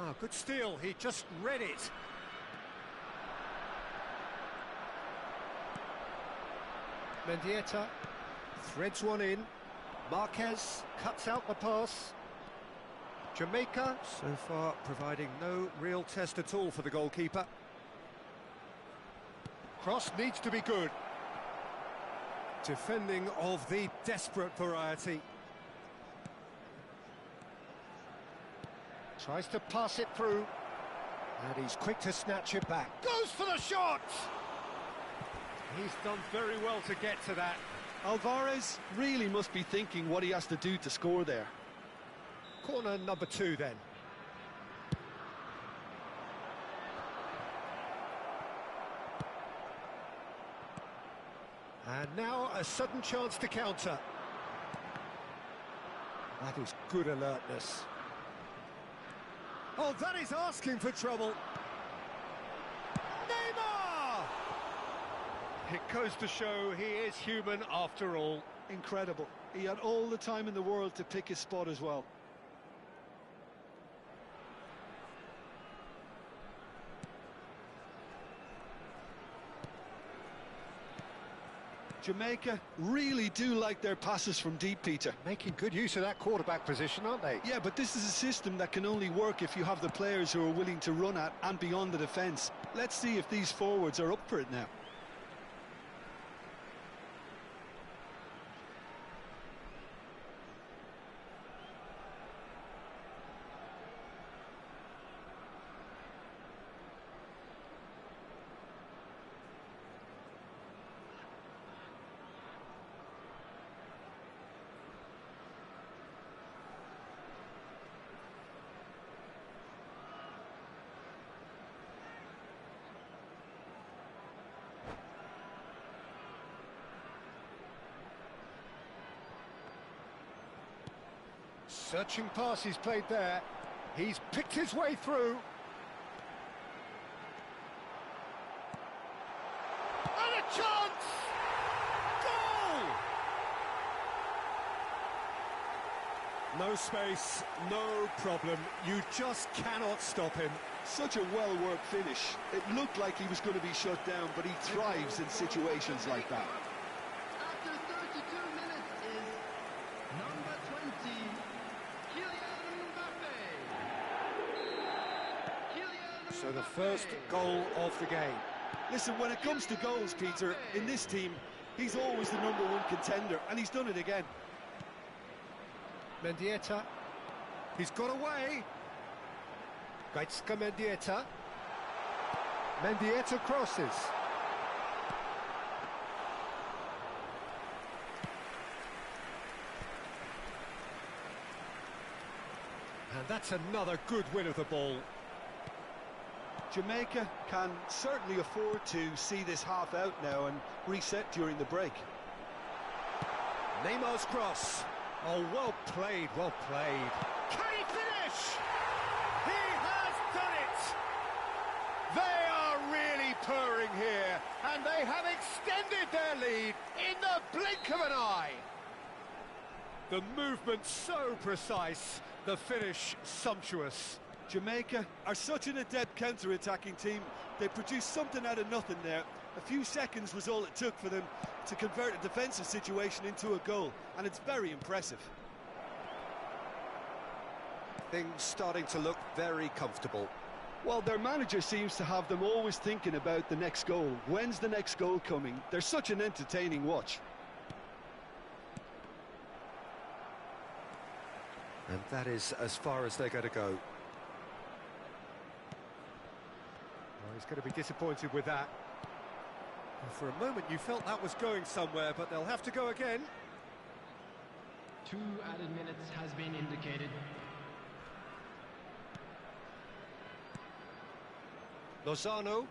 Ah, good steal, he just read it. Mendieta threads one in. Marquez cuts out the pass. Jamaica, so far, providing no real test at all for the goalkeeper. Cross needs to be good. Defending of the desperate variety. Tries to pass it through. And he's quick to snatch it back. Goes for the shot! He's done very well to get to that. Alvarez really must be thinking what he has to do to score there. Corner number 2 then. And now a sudden chance to counter. That is good alertness. Oh, that is asking for trouble. Neymar! It goes to show he is human after all. Incredible. He had all the time in the world to pick his spot as well. Jamaica really do like their passes from deep, Peter. Making good use of that quarterback position, aren't they? Yeah, but this is a system that can only work if you have the players who are willing to run at and beyond the defence. Let's see if these forwards are up for it now. Searching pass he's played there. He's picked his way through. And a chance! Goal! No space, no problem. You just cannot stop him. Such a well-worked finish. It looked like he was going to be shut down, but he thrives in situations like that. After 32 minutes is number 20, Kylian Mbappe. So the first goal of the game. Listen, when it comes to goals, Peter, in this team, he's always the #1 contender, and he's done it again. Mendieta. He's got away. Gaitska Mendieta. Mendieta crosses. And that's another good win of the ball. Jamaica can certainly afford to see this half out now and reset during the break. Neymar's cross. Oh, well played, well played. Can he finish? He has done it! They are really purring here, and they have extended their lead in the blink of an eye. The movement so precise, the finish sumptuous. Jamaica are such an adept counter-attacking team. They produced something out of nothing there. A few seconds was all it took for them to convert a defensive situation into a goal, and it's very impressive. Things starting to look very comfortable. Well, their manager seems to have them always thinking about the next goal. When's the next goal coming? They're such an entertaining watch. And that is as far as they're going to go. Well, he's going to be disappointed with that. Well, for a moment you felt that was going somewhere, but they'll have to go again. 2 added minutes has been indicated. Lozano.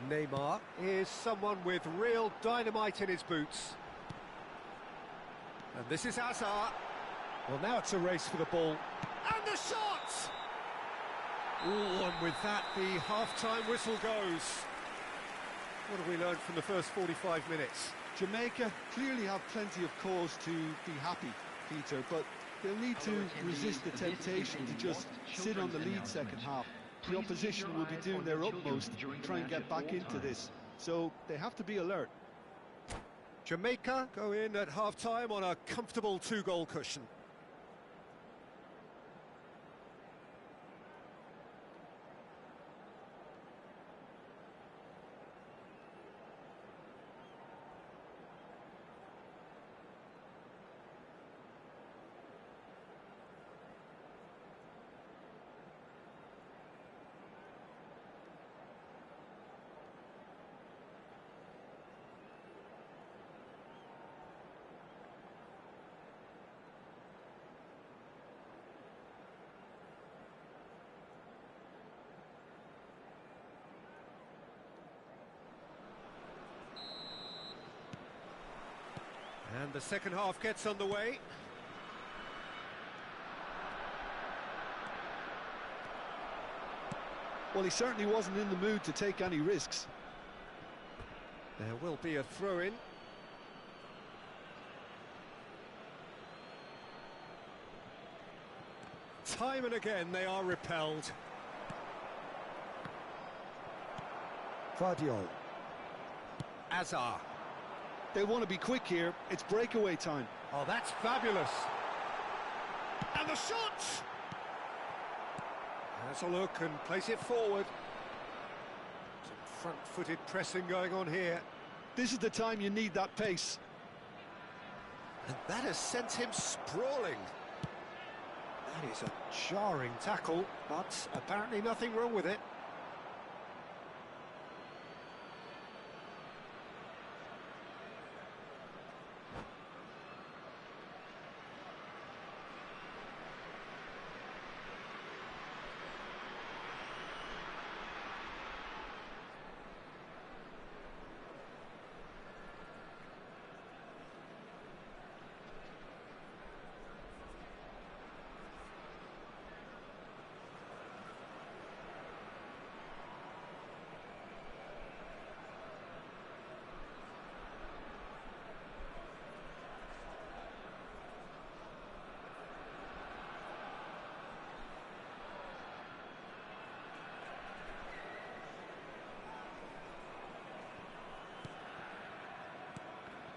Neymar is someone with real dynamite in his boots. And this is Hazard. Well, now it's a race for the ball. And the shot! Ooh, and with that, the half-time whistle goes. What have we learned from the first 45 minutes? Jamaica clearly have plenty of cause to be happy, Peter, but they'll need to resist the temptation to just sit on the lead second half. The opposition will be doing their utmost to try and get back into this, so they have to be alert. Jamaica go in at half-time on a comfortable 2-goal cushion. And the second half gets underway. Well, he certainly wasn't in the mood to take any risks. There will be a throw-in. Time and again they are repelled. Vardiol. Hazard. They want to be quick here. It's breakaway time. Oh, that's fabulous. And the shot! Has a look and place it forward. Some front-footed pressing going on here. This is the time you need that pace. And that has sent him sprawling. That is a jarring tackle, but apparently nothing wrong with it.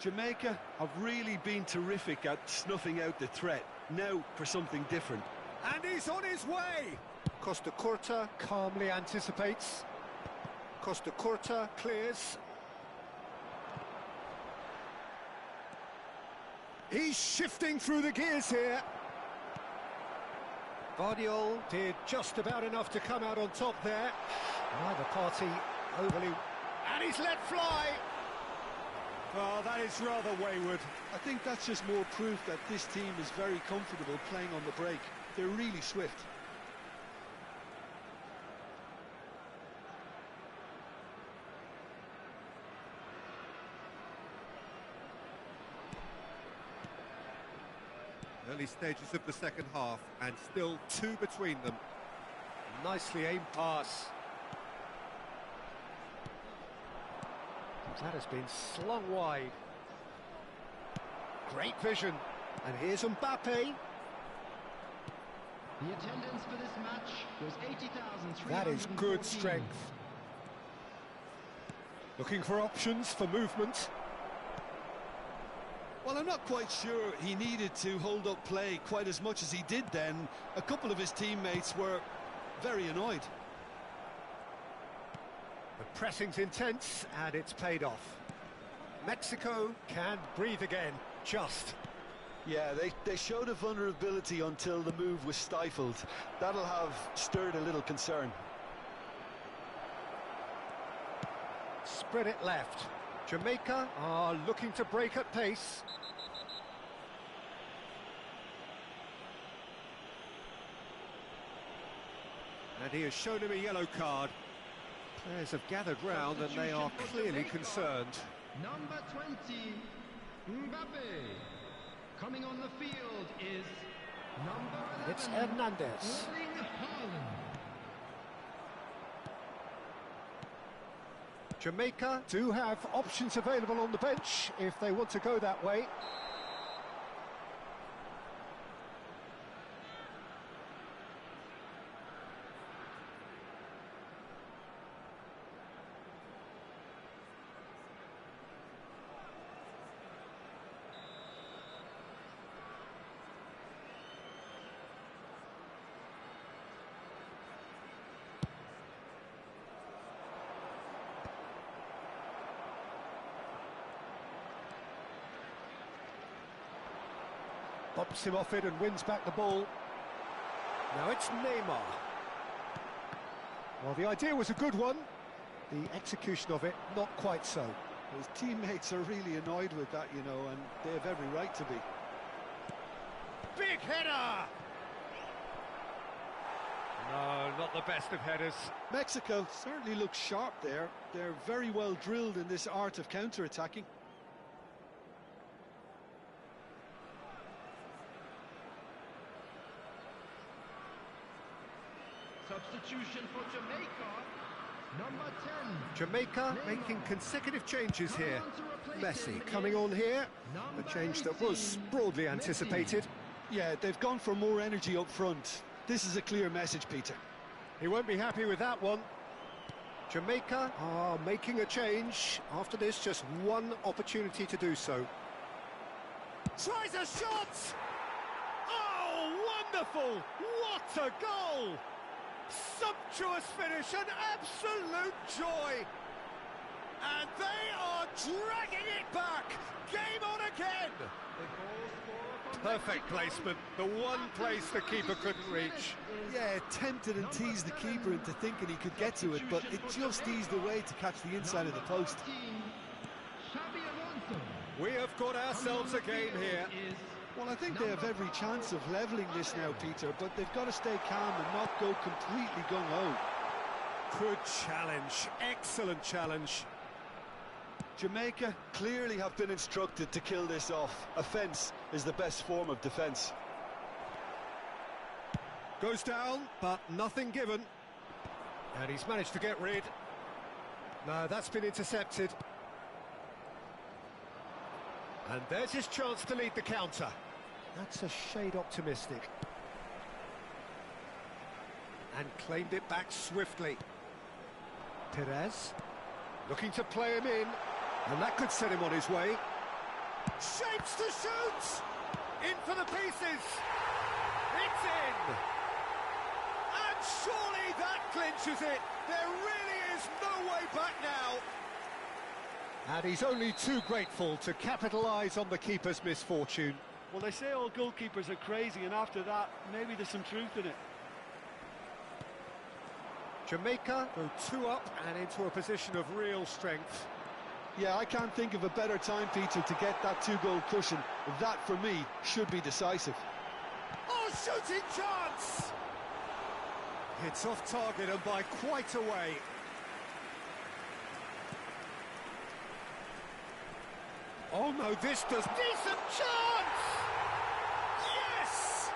Jamaica have really been terrific at snuffing out the threat. Now for something different. And he's on his way! Costa Curta calmly anticipates. Costa Curta clears. He's shifting through the gears here. Vardiol did just about enough to come out on top there. Neither party overly... And he's let fly! Oh, that is rather wayward. I think that's just more proof that this team is very comfortable playing on the break. They're really swift. Early stages of the second half, and still 2 between them. Nicely aimed pass. That has been slung wide. Great vision. And here's Mbappe. The attendance for this match was 80,314. That is good strength. Looking for options for movement. Well, I'm not quite sure he needed to hold up play quite as much as he did then. A couple of his teammates were very annoyed. The pressing's intense, and it's paid off. Mexico can breathe again, just. Yeah, they showed a vulnerability until the move was stifled. That'll have stirred a little concern. Spread it left. Jamaica are looking to break at pace. And he has shown him a yellow card. Players have gathered round and they are clearly concerned. Number 20, Mbappe. Coming on the field is number 11. It's Hernandez. Erling Haaland. Jamaica do have options available on the bench if they want to go that way. Bops him off it and wins back the ball. Now it's Neymar. Well, the idea was a good one. The execution of it, not quite so. His teammates are really annoyed with that, you know, and they have every right to be. Big header! No, not the best of headers. Mexico certainly looks sharp there. They're very well drilled in this art of counter-attacking. Substitution for Jamaica, number 10. Jamaica making consecutive changes here. Messi coming on here, a change that was broadly anticipated. Yeah, they've gone for more energy up front. This is a clear message, Peter. He won't be happy with that one. Jamaica are making a change. After this, just one opportunity to do so. Tries a shot! Oh, wonderful! What a goal! Sumptuous finish, an absolute joy! And they are dragging it back! Game on again! Perfect placement, the one place the keeper couldn't reach. Yeah, tempted and teased the keeper into thinking he could get to it, but it just eased away to catch the inside of the post. We have got ourselves a game here. Well, I think they have every chance of levelling this now, Peter, but they've got to stay calm and not go completely gung-ho. Good challenge, excellent challenge. Jamaica clearly have been instructed to kill this off. Offence is the best form of defence. Goes down, but nothing given. And he's managed to get rid. No, that's been intercepted. And there's his chance to lead the counter. That's a shade optimistic. And claimed it back swiftly. Perez looking to play him in. And that could set him on his way. Shapes to shoot! In for the pieces! It's in! And surely that clinches it! There really is no way back now! And he's only too grateful to capitalise on the keeper's misfortune. Well, they say all goalkeepers are crazy, and after that, maybe there's some truth in it. Jamaica go 2 up and into a position of real strength. Yeah, I can't think of a better time, Peter, to get that 2-goal cushion. That, for me, should be decisive. Oh, shooting chance! It's off target and by quite a way. Oh no, this does... Decent chance! Yes!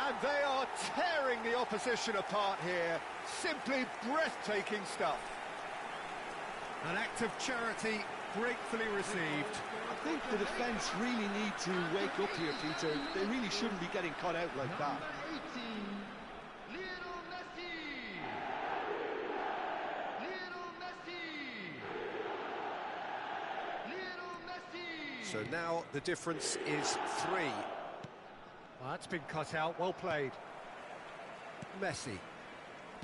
And they are tearing the opposition apart here. Simply breathtaking stuff. An act of charity gratefully received. I think the defence really need to wake up here, Peter. They really shouldn't be getting caught out like that. So now the difference is 3. Well, that's been cut out, well played. Messi.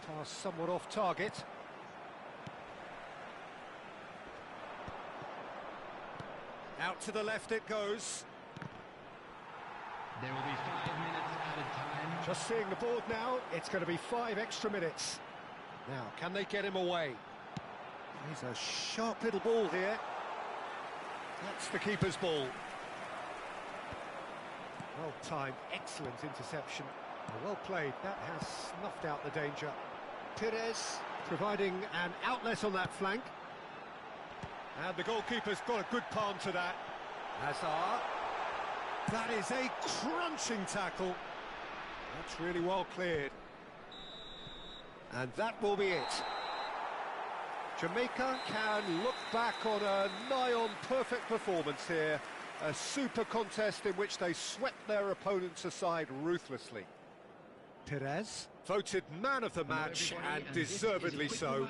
Pass somewhat off target. Out to the left it goes. There will be 5 minutes added time. Just seeing the board now, it's going to be 5 extra minutes. Now, can they get him away? He's a sharp little ball here. That's the keeper's ball. Well timed, excellent interception. Well played, that has snuffed out the danger. Perez providing an outlet on that flank. And the goalkeeper's got a good palm to that. Hazard. That is a crunching tackle. That's really well cleared. And that will be it. Jamaica can look back on a nigh-on perfect performance here. A super contest in which they swept their opponents aside ruthlessly. Perez, voted man of the match, and deservedly so.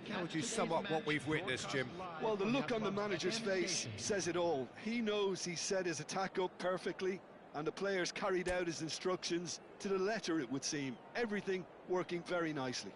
How would you sum up what we've witnessed, Jim? Well, the look on the manager's face says it all. He knows he set his attack up perfectly, and the players carried out his instructions to the letter, it would seem. Everything working very nicely.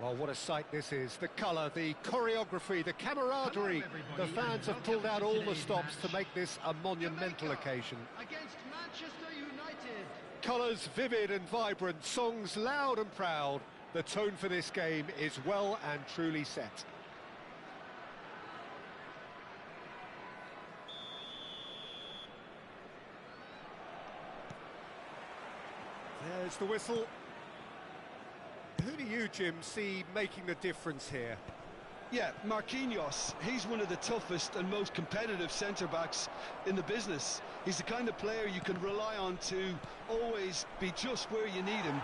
Well, what a sight this is. The colour, the choreography, the camaraderie. The fans have pulled out all the stops to make this a monumental occasion. Against Manchester United. Colours vivid and vibrant, songs loud and proud. The tone for this game is well and truly set. There's the whistle. Who do you, Jim, see making the difference here? Yeah, Marquinhos, he's one of the toughest and most competitive centre-backs in the business. He's the kind of player you can rely on to always be just where you need him,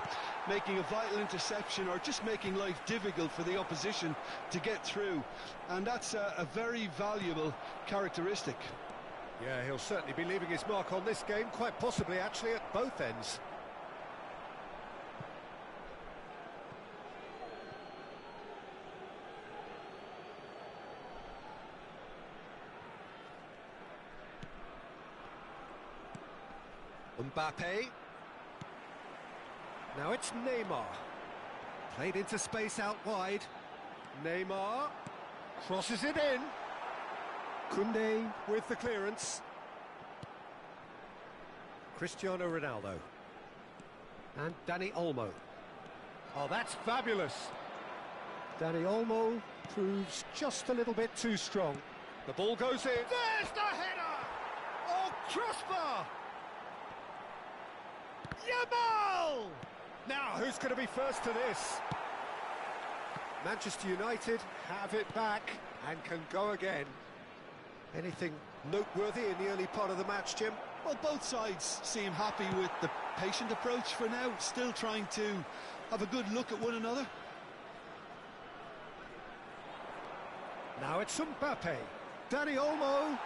making a vital interception or just making life difficult for the opposition to get through. And that's a very valuable characteristic. Yeah, he'll certainly be leaving his mark on this game, quite possibly actually at both ends. Mbappe. Now it's Neymar. Played into space out wide. Neymar crosses it in. Koundé with the clearance. Cristiano Ronaldo. And Dani Olmo. Oh, that's fabulous. Dani Olmo proves just a little bit too strong. The ball goes in. There's the header! Oh, crossbar! Yamal! Now, who's going to be first to this? Manchester United have it back and can go again. Anything noteworthy in the early part of the match, Jim? Well, both sides seem happy with the patient approach for now, still trying to have a good look at one another. Now it's Mbappe. Dani Olmo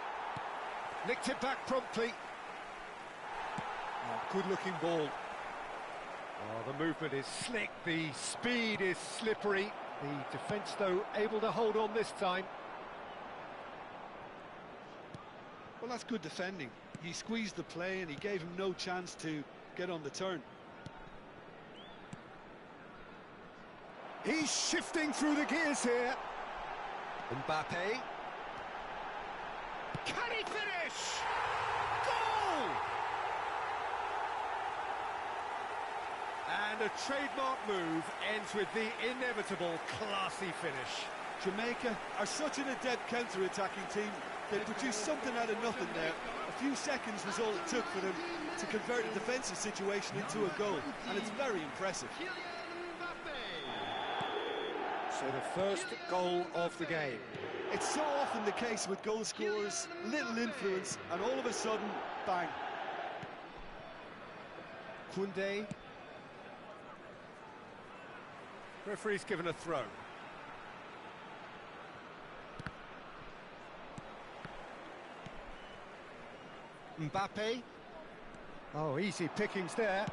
nicked it back promptly. Oh, good-looking ball. Oh, the movement is slick, the speed is slippery. The defence, though, able to hold on this time. Well, that's good defending. He squeezed the play and he gave him no chance to get on the turn. He's shifting through the gears here. Mbappe. Can he finish? Goal! And a trademark move ends with the inevitable classy finish. Jamaica are such an adept counter-attacking team. They produced something out of nothing there. A few seconds was all it took for them to convert a defensive situation into a goal, and it's very impressive. So the first goal of the game. It's so often the case with goal scorers, little influence, and all of a sudden, bang. Koundé. Referee's given a throw. Mbappe. Oh, easy pickings there.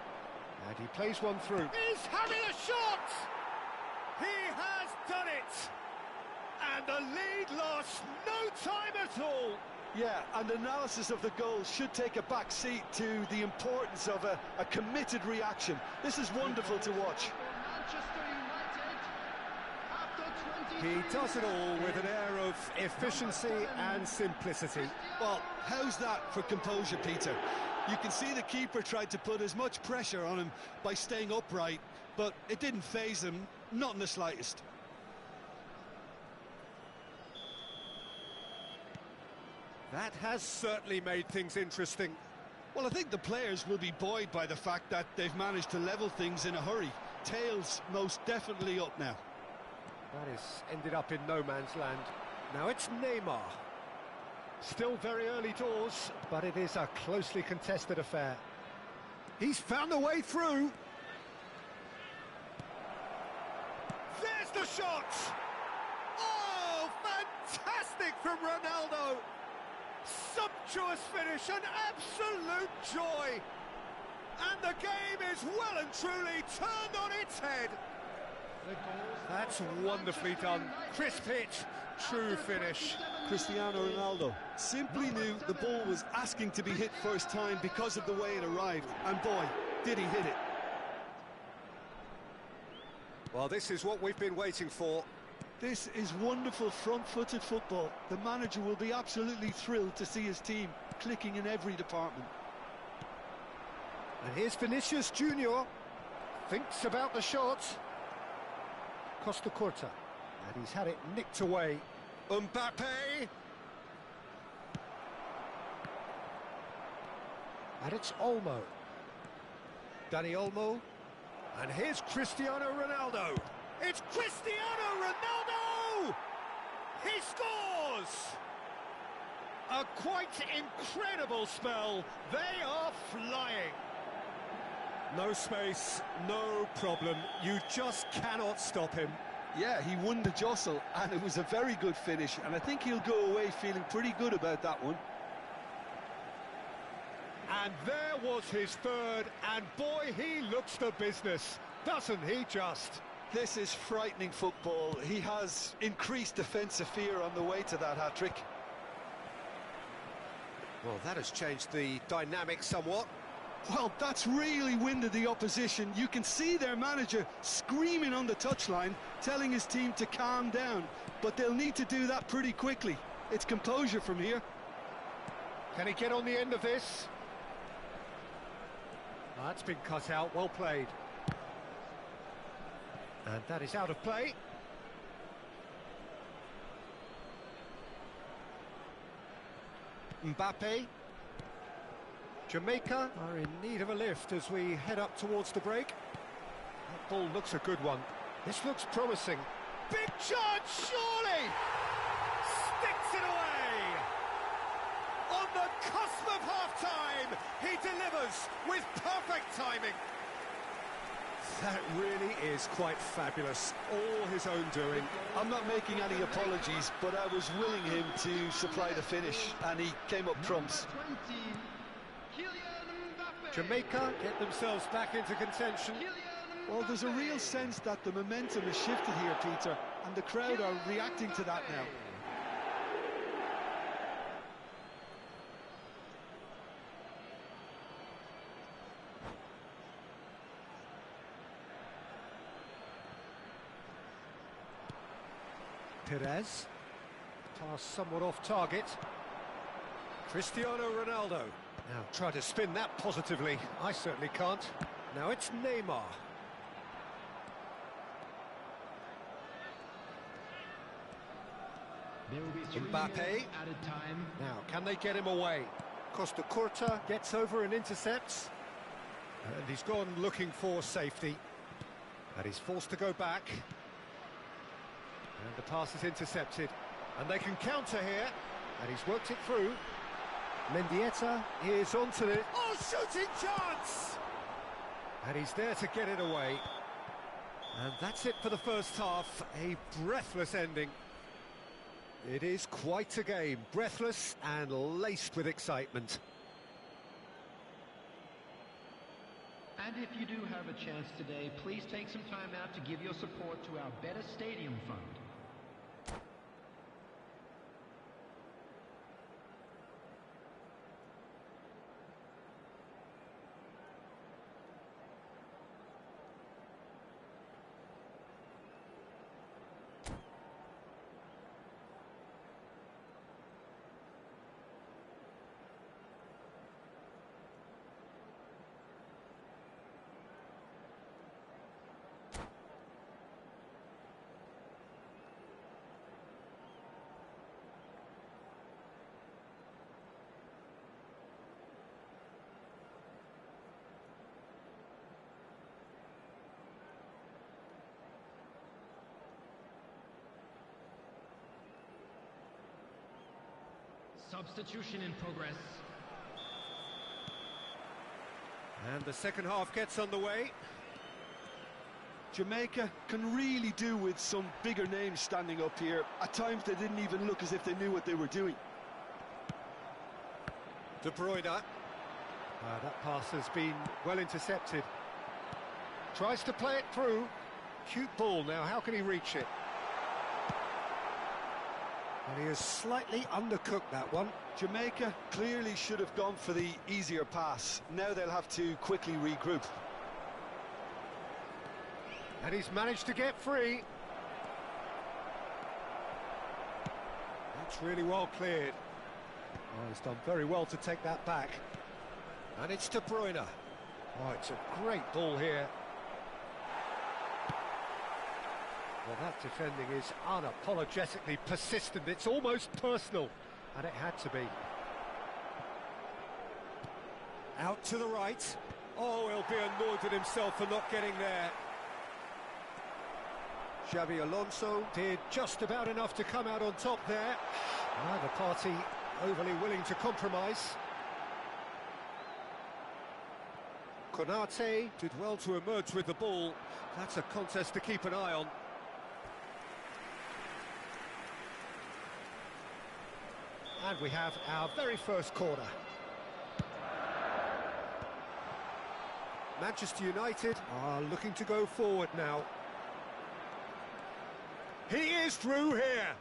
And he plays one through. He's having a shot! He has done it! And the lead lost no time at all! Yeah, and analysis of the goal should take a back seat to the importance of a committed reaction. This is wonderful to watch. He does it all with an air of efficiency and simplicity. Well, how's that for composure, Peter? You can see the keeper tried to put as much pressure on him by staying upright, but it didn't faze him, not in the slightest. That has certainly made things interesting. Well, I think the players will be buoyed by the fact that they've managed to level things in a hurry. Tails most definitely up now. That has ended up in no man's land. Now it's Neymar. Still very early doors, but it is a closely contested affair. He's found a way through. There's the shot! Oh, fantastic from Ronaldo! Sumptuous finish, an absolute joy! And the game is well and truly turned on its head. That's wonderfully done. Crisp hit, true finish. Cristiano Ronaldo simply knew the ball was asking to be hit first time because of the way it arrived. And boy, did he hit it. Well, this is what we've been waiting for. This is wonderful front-footed football. The manager will be absolutely thrilled to see his team clicking in every department. And here's Vinicius Junior. Thinks about the shot. Costa Curta. And he's had it nicked away. Mbappe. And it's Olmo. Dani Olmo. And here's Cristiano Ronaldo. It's Cristiano Ronaldo! He scores! A quite incredible spell. They are flying. No space, no problem. You just cannot stop him. Yeah, he won the jostle, and it was a very good finish, and I think he'll go away feeling pretty good about that one. And there was his third, and boy, he looks the business, doesn't he just? This is frightening football. He has increased defensive fear on the way to that hat-trick. Well, that has changed the dynamic somewhat. Well, that's really winded the opposition. You can see their manager screaming on the touchline, telling his team to calm down. But they'll need to do that pretty quickly. It's composure from here. Can he get on the end of this? Oh, that's been cut out, well played. And that is out of play. Mbappe. Jamaica are in need of a lift as we head up towards the break. That ball looks a good one. This looks promising. Big chance, surely! Sticks it away! On the cusp of half-time, he delivers with perfect timing. That really is quite fabulous. All his own doing. I'm not making any apologies, but I was willing him to supply the finish, and he came up trumps. Jamaica get themselves back into contention. Well, there's a real sense that the momentum has shifted here, Peter, and the crowd are reacting to that now. Perez. Pass somewhat off target. Cristiano Ronaldo. Now try to spin that positively. I certainly can't. Now it's Neymar. There will be 3 Mbappe. minutes added time. Now, can they get him away? Costa Curta gets over and intercepts. And he's gone looking for safety. And he's forced to go back. And the pass is intercepted. And they can counter here. And he's worked it through. Mendieta is onto it. Oh, shooting chance! And he's there to get it away. And that's it for the first half. A breathless ending. It is quite a game. Breathless and laced with excitement. And if you do have a chance today, please take some time out to give your support to our Better Stadium Fund. Substitution in progress. And the second half gets underway. Jamaica can really do with some bigger names standing up here. At times they didn't even look as if they knew what they were doing. De Bruyne. That pass has been well intercepted. Tries to play it through. Cute ball now, how can he reach it? And he has slightly undercooked that one. Jamaica clearly should have gone for the easier pass. Now they'll have to quickly regroup. And he's managed to get free. That's really well cleared. Oh, he's done very well to take that back. And it's De Bruyne. Oh, it's a great ball here. Well, that defending is unapologetically persistent. It's almost personal, and it had to be. Out to the right. Oh, he'll be annoyed with himself for not getting there. Xavi Alonso did just about enough to come out on top there. Neither party overly willing to compromise. Konate did well to emerge with the ball. That's a contest to keep an eye on. And we have our very first corner. Manchester United are looking to go forward now. He is through here.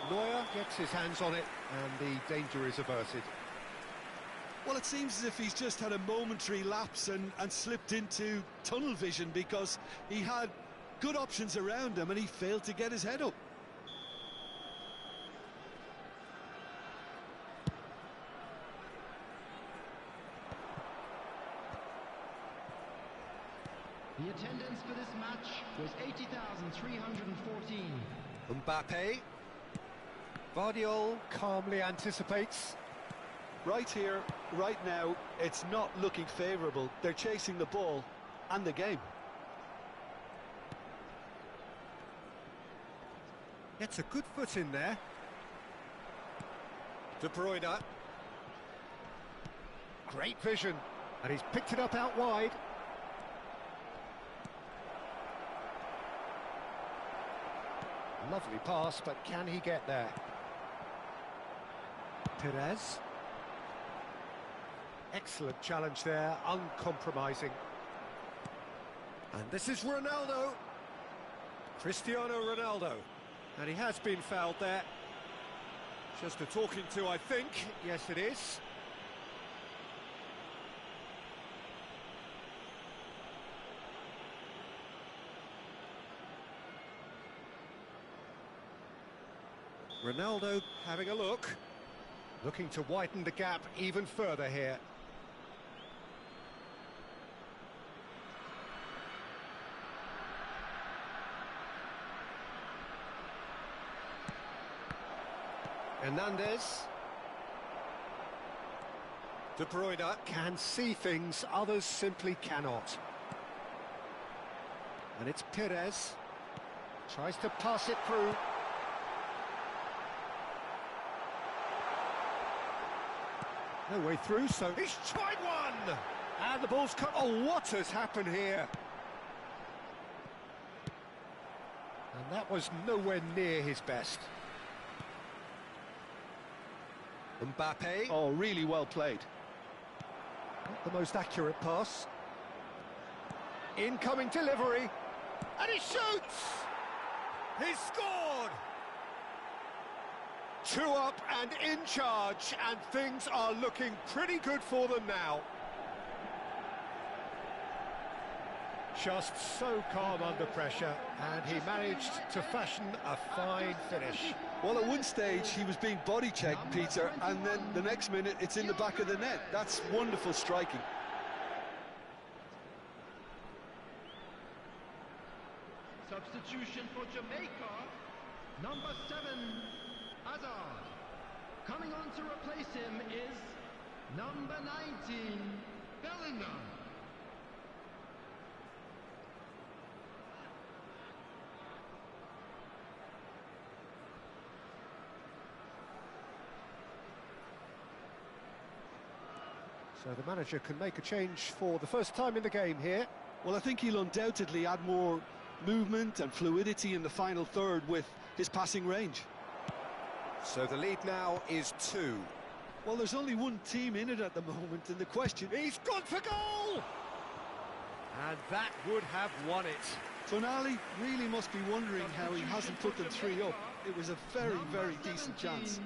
Neuer gets his hands on it, and the danger is averted. Well, it seems as if he's just had a momentary lapse and slipped into tunnel vision, because he had good options around him and he failed to get his head up. The attendance for this match was 80,314. Mbappe. Vardiol calmly anticipates. Right here, right now, it's not looking favourable. They're chasing the ball and the game. Gets a good foot in there. De Bruyne. Great vision. And he's picked it up out wide. Lovely pass, but can he get there? Perez. Excellent challenge there, uncompromising. And this is Ronaldo. Cristiano Ronaldo. And he has been fouled there. Just a talking to, I think. Yes, it is. Ronaldo having a look. Looking to widen the gap even further here. Hernandez. De Bruyne can see things others simply cannot. And it's Perez. Tries to pass it through. No way through, so he's tried one! And the ball's cut. Oh, what has happened here? And that was nowhere near his best. Mbappe. Oh, really well played. Not the most accurate pass. Incoming delivery. And he shoots! He's scored! 2 up and in charge, and things are looking pretty good for them now. Just so calm under pressure, and he managed to fashion a fine finish. Well, at one stage he was being body checked, Peter, and then the next minute it's in the back of the net. That's wonderful striking. Substitution for Jamaica, number 7, Hazard. Coming on to replace him is number 19, Bellingham. So the manager can make a change for the first time in the game here. Well, I think he'll undoubtedly add more movement and fluidity in the final third with his passing range. So the lead now is 2. Well, there's only one team in it at the moment, and the question... He's gone for goal! And that would have won it. Tonali really must be wondering how he hasn't put them 3 up. It was a very, very decent chance.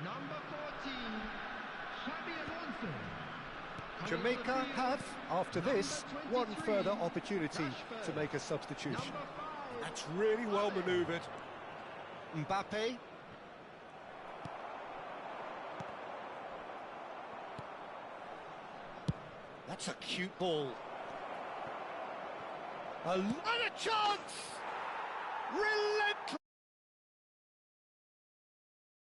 Number 14, Xabi Alonso. Jamaica have, after this, one further opportunity to make a substitution. That's really well manoeuvred. Mbappe. That's a cute ball. And a chance! Relentless!